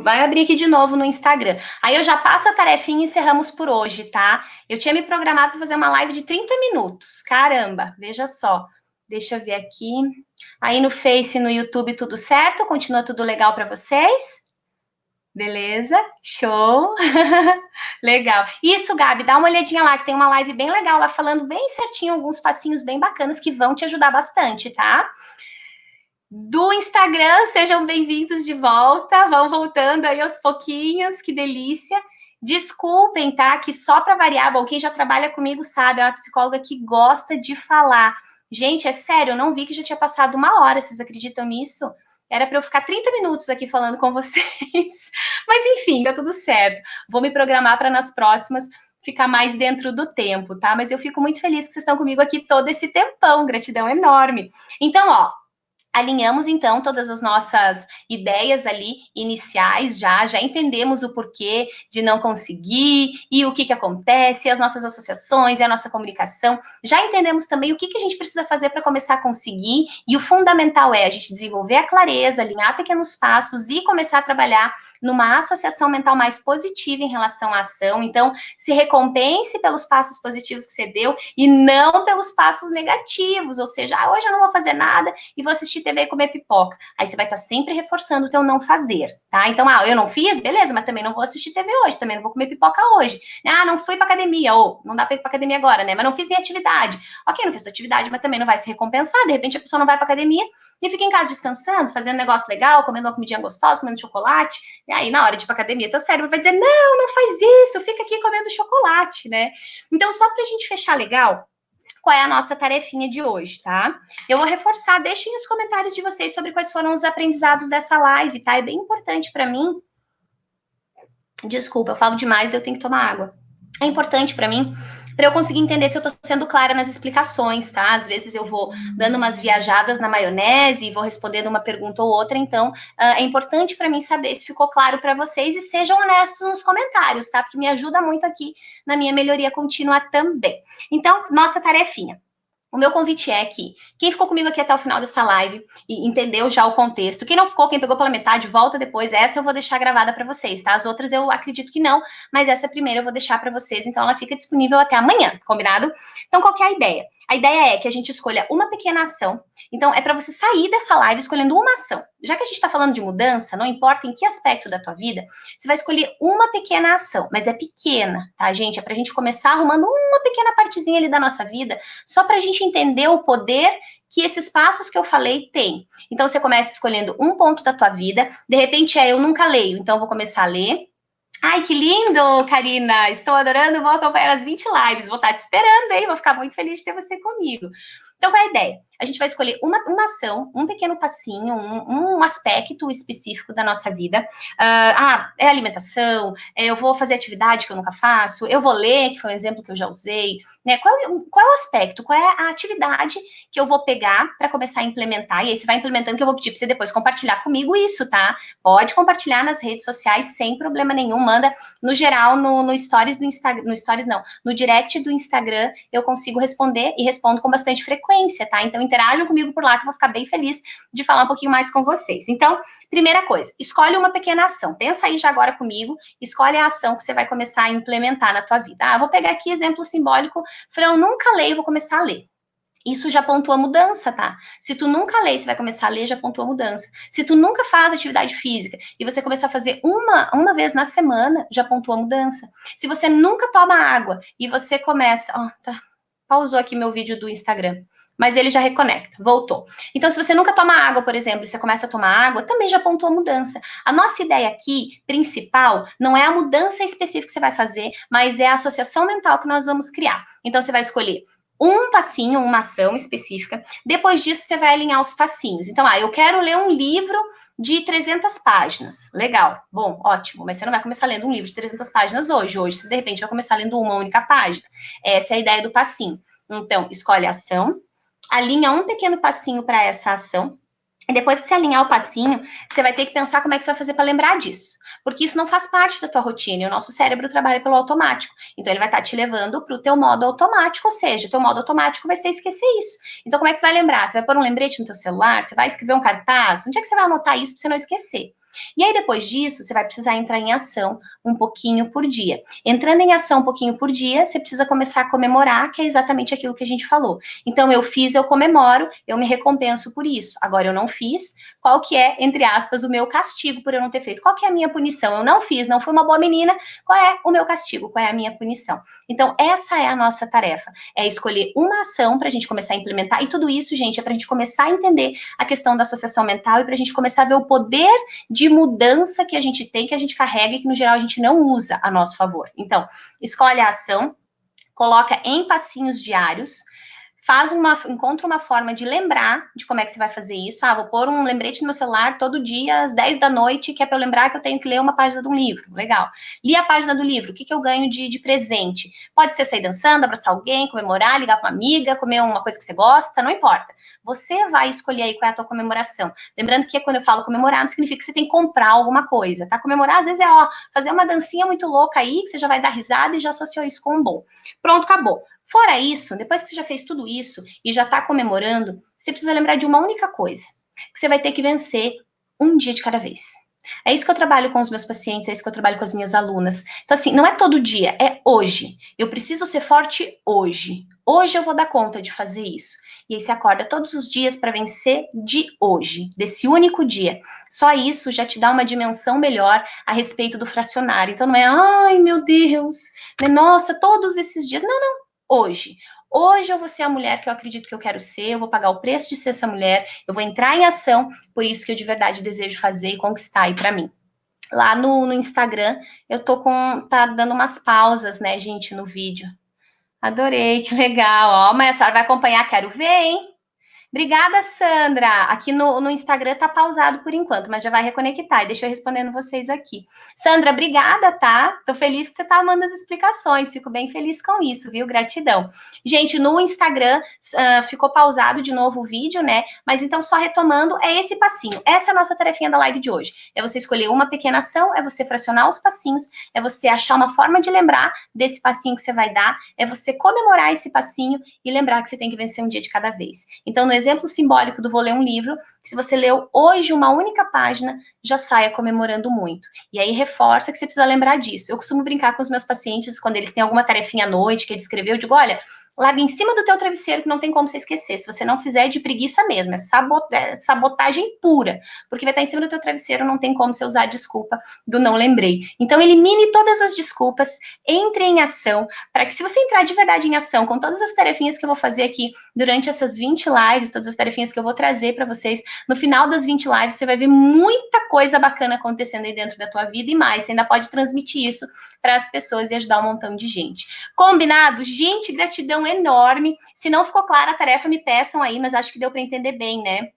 Vai abrir aqui de novo no Instagram. Aí eu já passo a tarefinha e encerramos por hoje, tá? Eu tinha me programado para fazer uma live de 30 minutos. Caramba, veja só. Deixa eu ver aqui. Aí no Face, no YouTube, tudo certo? Continua tudo legal para vocês? Beleza? Show! Legal. Isso, Gabi, dá uma olhadinha lá, que tem uma live bem legal lá, falando bem certinho, alguns passinhos bem bacanas que vão te ajudar bastante, tá? Do Instagram, sejam bem-vindos de volta, vão voltando aí aos pouquinhos, que delícia. Desculpem, tá? Que só para variar, bom, quem já trabalha comigo sabe, é uma psicóloga que gosta de falar. Gente, é sério, eu não vi que já tinha passado 1 hora, vocês acreditam nisso? Era para eu ficar 30 minutos aqui falando com vocês. Mas enfim, dá tudo certo. Vou me programar para nas próximas ficar mais dentro do tempo, tá? Mas eu fico muito feliz que vocês estão comigo aqui todo esse tempão, gratidão enorme. Então, ó, alinhamos, então, todas as nossas ideias ali iniciais, já entendemos o porquê de não conseguir e o que acontece, as nossas associações e a nossa comunicação. Já entendemos também o que a gente precisa fazer para começar a conseguir, e o fundamental é a gente desenvolver a clareza, alinhar pequenos passos e começar a trabalhar numa associação mental mais positiva em relação à ação. Então, se recompense pelos passos positivos que você deu e não pelos passos negativos, ou seja, hoje eu não vou fazer nada e vou assistir TV e comer pipoca. Aí você vai estar sempre reforçando o teu não fazer, tá? Então, eu não fiz, beleza, mas também não vou assistir TV hoje, também não vou comer pipoca hoje. Não fui pra academia, ou não dá pra ir pra academia agora, né? Mas não fiz minha atividade. Ok, não fiz tua atividade, mas também não vai se recompensar. De repente a pessoa não vai pra academia e fica em casa descansando, fazendo negócio legal, comendo uma comidinha gostosa, comendo chocolate. E aí, na hora de ir pra academia, teu cérebro vai dizer, não faz isso, fica aqui comendo chocolate, né? Então, só pra gente fechar legal, qual é a nossa tarefinha de hoje, tá? Eu vou reforçar, deixem os comentários de vocês sobre quais foram os aprendizados dessa live, tá? É bem importante para mim. Desculpa, eu falo demais, eu tenho que tomar água. É importante para mim, para eu conseguir entender se eu estou sendo clara nas explicações, tá? Às vezes eu vou dando umas viajadas na maionese e vou respondendo uma pergunta ou outra, então é importante para mim saber se ficou claro para vocês, e sejam honestos nos comentários, tá? Porque me ajuda muito aqui na minha melhoria contínua também. Então, nossa tarefinha. O meu convite é que quem ficou comigo aqui até o final dessa live e entendeu já o contexto, quem não ficou, quem pegou pela metade, volta depois. Essa eu vou deixar gravada para vocês, tá? As outras eu acredito que não, mas essa primeira eu vou deixar para vocês, então ela fica disponível até amanhã, combinado? Então, qual que é a ideia? A ideia é que a gente escolha uma pequena ação. Então, é para você sair dessa live escolhendo uma ação. Já que a gente está falando de mudança, não importa em que aspecto da tua vida, você vai escolher uma pequena ação, mas é pequena, tá, gente? É para a gente começar arrumando uma pequena partezinha ali da nossa vida, só para a gente entender o poder que esses passos que eu falei têm. Então, você começa escolhendo um ponto da tua vida, de repente eu nunca leio, então vou começar a ler. Ai, que lindo, Karina! Estou adorando, vou acompanhar as 20 lives, vou estar te esperando, hein? Vou ficar muito feliz de ter você comigo. Então, qual é a ideia? A gente vai escolher uma ação, um pequeno passinho, um aspecto específico da nossa vida. É alimentação, eu vou fazer atividade que eu nunca faço, eu vou ler, que foi um exemplo que eu já usei. Né? Qual é o aspecto, qual é a atividade que eu vou pegar para começar a implementar? E aí você vai implementando, que eu vou pedir para você depois compartilhar comigo isso, tá? Pode compartilhar nas redes sociais sem problema nenhum, manda no geral no stories do Instagram, no stories não, no direct do Instagram eu consigo responder e respondo com bastante frequência, tá? Então interajam comigo por lá que eu vou ficar bem feliz de falar um pouquinho mais com vocês. Então, primeira coisa, escolhe uma pequena ação. Pensa aí já agora comigo, escolhe a ação que você vai começar a implementar na tua vida. Vou pegar aqui exemplo simbólico, Fran, nunca leio, vou começar a ler. Isso já pontua mudança, tá? Se tu nunca lê, você vai começar a ler, já pontua mudança. Se tu nunca faz atividade física e você começar a fazer uma vez na semana, já pontua mudança. Se você nunca toma água e você começa... tá. Pausou aqui meu vídeo do Instagram, mas ele já reconecta, voltou. Então, se você nunca toma água, por exemplo, e você começa a tomar água, também já pontua mudança. A nossa ideia aqui, principal, não é a mudança específica que você vai fazer, mas é a associação mental que nós vamos criar. Então, você vai escolher um passinho, uma ação específica. Depois disso, você vai alinhar os passinhos. Então, eu quero ler um livro de 300 páginas. Legal, bom, ótimo. Mas você não vai começar lendo um livro de 300 páginas hoje. Hoje, você, de repente, vai começar lendo uma única página. Essa é a ideia do passinho. Então, escolhe a ação, alinha um pequeno passinho para essa ação. E depois que você alinhar o passinho, você vai ter que pensar como é que você vai fazer para lembrar disso. Porque isso não faz parte da tua rotina, e o nosso cérebro trabalha pelo automático. Então, ele vai estar te levando para o teu modo automático, ou seja, o teu modo automático vai ser esquecer isso. Então, como é que você vai lembrar? Você vai pôr um lembrete no teu celular? Você vai escrever um cartaz? Onde é que você vai anotar isso para você não esquecer? E aí, depois disso, você vai precisar entrar em ação um pouquinho por dia. Entrando em ação um pouquinho por dia, você precisa começar a comemorar, que é exatamente aquilo que a gente falou. Então, eu fiz, eu comemoro, eu me recompenso por isso. Agora, eu não fiz, qual que é, entre aspas, o meu castigo por eu não ter feito? Qual que é a minha punição? Eu não fiz, não fui uma boa menina, qual é o meu castigo? Qual é a minha punição? Então, essa é a nossa tarefa, é escolher uma ação para a gente começar a implementar, e tudo isso, gente, é para a gente começar a entender a questão da associação mental e para a gente começar a ver o poder de mudança que a gente tem, que a gente carrega e que, no geral, a gente não usa a nosso favor. Então, escolhe a ação, coloca em passinhos diários, encontra uma forma de lembrar de como é que você vai fazer isso. Vou pôr um lembrete no meu celular todo dia às 10 da noite, que é para eu lembrar que eu tenho que ler uma página de um livro. Legal. Li a página do livro, o que eu ganho de presente? Pode ser sair dançando, abraçar alguém, comemorar, ligar para uma amiga, comer uma coisa que você gosta, não importa. Você vai escolher aí qual é a tua comemoração. Lembrando que quando eu falo comemorar, não significa que você tem que comprar alguma coisa, tá? Comemorar, às vezes, é fazer uma dancinha muito louca aí, que você já vai dar risada e já associou isso com um bom. Pronto, acabou. Fora isso, depois que você já fez tudo isso e já está comemorando, você precisa lembrar de uma única coisa, que você vai ter que vencer um dia de cada vez. É isso que eu trabalho com os meus pacientes, é isso que eu trabalho com as minhas alunas. Então, assim, não é todo dia, é hoje. Eu preciso ser forte hoje. Hoje eu vou dar conta de fazer isso. E aí você acorda todos os dias para vencer de hoje, desse único dia. Só isso já te dá uma dimensão melhor a respeito do fracionário. Então não é, ai meu Deus, nossa, todos esses dias. Não, não. Hoje. Hoje eu vou ser a mulher que eu acredito que eu quero ser, eu vou pagar o preço de ser essa mulher, eu vou entrar em ação, por isso que eu de verdade desejo fazer e conquistar aí para mim. Lá no Instagram, eu tá dando umas pausas, né, gente, no vídeo. Adorei, que legal. Mas a senhora vai acompanhar, quero ver, hein? Obrigada, Sandra. Aqui no Instagram tá pausado por enquanto, mas já vai reconectar. E deixa eu respondendo vocês aqui. Sandra, obrigada, tá? Tô feliz que você tá amando as explicações. Fico bem feliz com isso, viu? Gratidão. Gente, no Instagram ficou pausado de novo o vídeo, né? Mas então, só retomando, é esse passinho. Essa é a nossa tarefinha da live de hoje. É você escolher uma pequena ação, é você fracionar os passinhos, é você achar uma forma de lembrar desse passinho que você vai dar, é você comemorar esse passinho e lembrar que você tem que vencer um dia de cada vez. Então, no exemplo simbólico do vou ler um livro, se você leu hoje uma única página, já saia comemorando muito. E aí reforça que você precisa lembrar disso. Eu costumo brincar com os meus pacientes, quando eles têm alguma tarefinha à noite que ele escreveu, eu digo, olha, larga em cima do teu travesseiro que não tem como você esquecer. Se você não fizer, é de preguiça mesmo, é sabotagem pura, porque vai estar em cima do teu travesseiro, não tem como você usar a desculpa do não lembrei. Então, elimine todas as desculpas, entre em ação, para que se você entrar de verdade em ação, com todas as tarefinhas que eu vou fazer aqui durante essas 20 lives, todas as tarefinhas que eu vou trazer para vocês, no final das 20 lives, você vai ver muita coisa bacana acontecendo aí dentro da tua vida e mais, você ainda pode transmitir isso para as pessoas e ajudar um montão de gente. Combinado? Gente, gratidão enorme. Se não ficou clara a tarefa, me peçam aí, mas acho que deu para entender bem, né?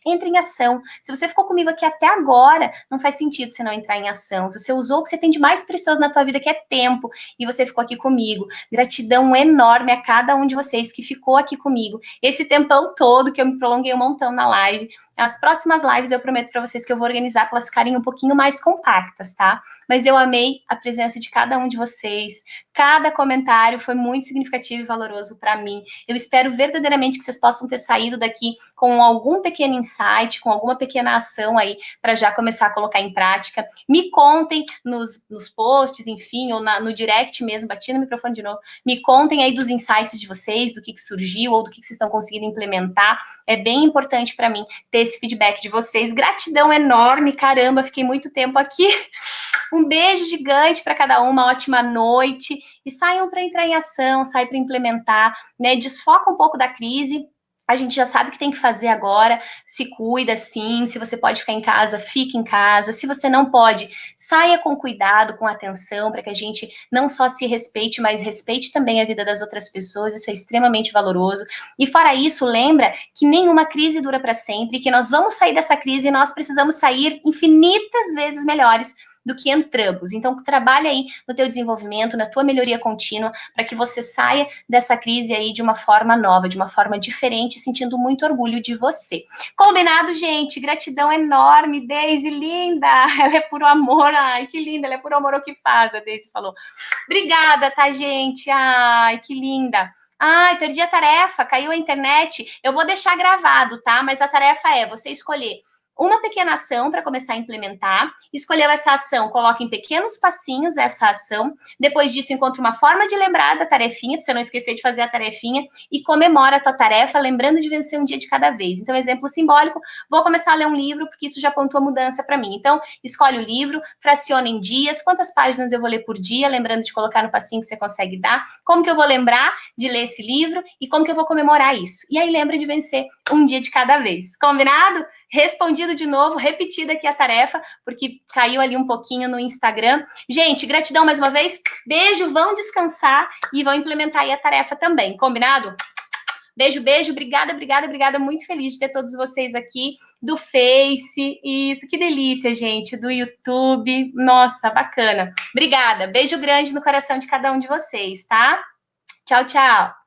Entre em ação. Se você ficou comigo aqui até agora, não faz sentido você não entrar em ação. Você usou o que você tem de mais precioso na tua vida, que é tempo, e você ficou aqui comigo. Gratidão enorme a cada um de vocês que ficou aqui comigo. Esse tempão todo que eu me prolonguei um montão na live. As próximas lives eu prometo para vocês que eu vou organizar para elas ficarem um pouquinho mais compactas, tá? Mas eu amei a presença de cada um de vocês. Cada comentário foi muito significativo e valoroso para mim. Eu espero verdadeiramente que vocês possam ter saído daqui com algum pequeno insight, com alguma pequena ação aí, para já começar a colocar em prática. Me contem nos posts, enfim, ou no direct mesmo, bati no microfone de novo, me contem aí dos insights de vocês, do que surgiu, ou do que vocês estão conseguindo implementar. É bem importante para mim ter esse feedback de vocês. Gratidão enorme, caramba, fiquei muito tempo aqui. Um beijo gigante para cada uma, ótima noite, e saiam para entrar em ação, saiam para implementar, né? Desfoca um pouco da crise. A gente já sabe o que tem que fazer agora, se cuida sim, se você pode ficar em casa, fique em casa, se você não pode, saia com cuidado, com atenção, para que a gente não só se respeite, mas respeite também a vida das outras pessoas, isso é extremamente valoroso. E fora isso, lembra que nenhuma crise dura para sempre, que nós vamos sair dessa crise e nós precisamos sair infinitas vezes melhores do que entramos. Então, trabalha aí no teu desenvolvimento, na tua melhoria contínua, para que você saia dessa crise aí de uma forma nova, de uma forma diferente, sentindo muito orgulho de você. Combinado, gente? Gratidão enorme, Deise, linda! Ela é puro amor, ai, que linda, ela é puro amor o que faz, a Deise falou. Obrigada, tá, gente? Ai, que linda! Ai, perdi a tarefa, caiu a internet. Eu vou deixar gravado, tá? Mas a tarefa é você escolher uma pequena ação para começar a implementar. Escolheu essa ação, coloca em pequenos passinhos essa ação. Depois disso, encontra uma forma de lembrar da tarefinha, para você não esquecer de fazer a tarefinha, e comemora a tua tarefa, lembrando de vencer um dia de cada vez. Então, exemplo simbólico, vou começar a ler um livro, porque isso já pontua mudança para mim. Então, escolhe o livro, fraciona em dias, quantas páginas eu vou ler por dia, lembrando de colocar no passinho que você consegue dar, como que eu vou lembrar de ler esse livro e como que eu vou comemorar isso. E aí lembra de vencer um dia de cada vez. Combinado? Respondido de novo, repetida aqui a tarefa, porque caiu ali um pouquinho no Instagram. Gente, gratidão mais uma vez. Beijo, vão descansar e vão implementar aí a tarefa também. Combinado? Beijo, beijo. Obrigada, obrigada, obrigada. Muito feliz de ter todos vocês aqui do Face. Isso, que delícia, gente. Do YouTube. Nossa, bacana. Obrigada. Beijo grande no coração de cada um de vocês, tá? Tchau, tchau.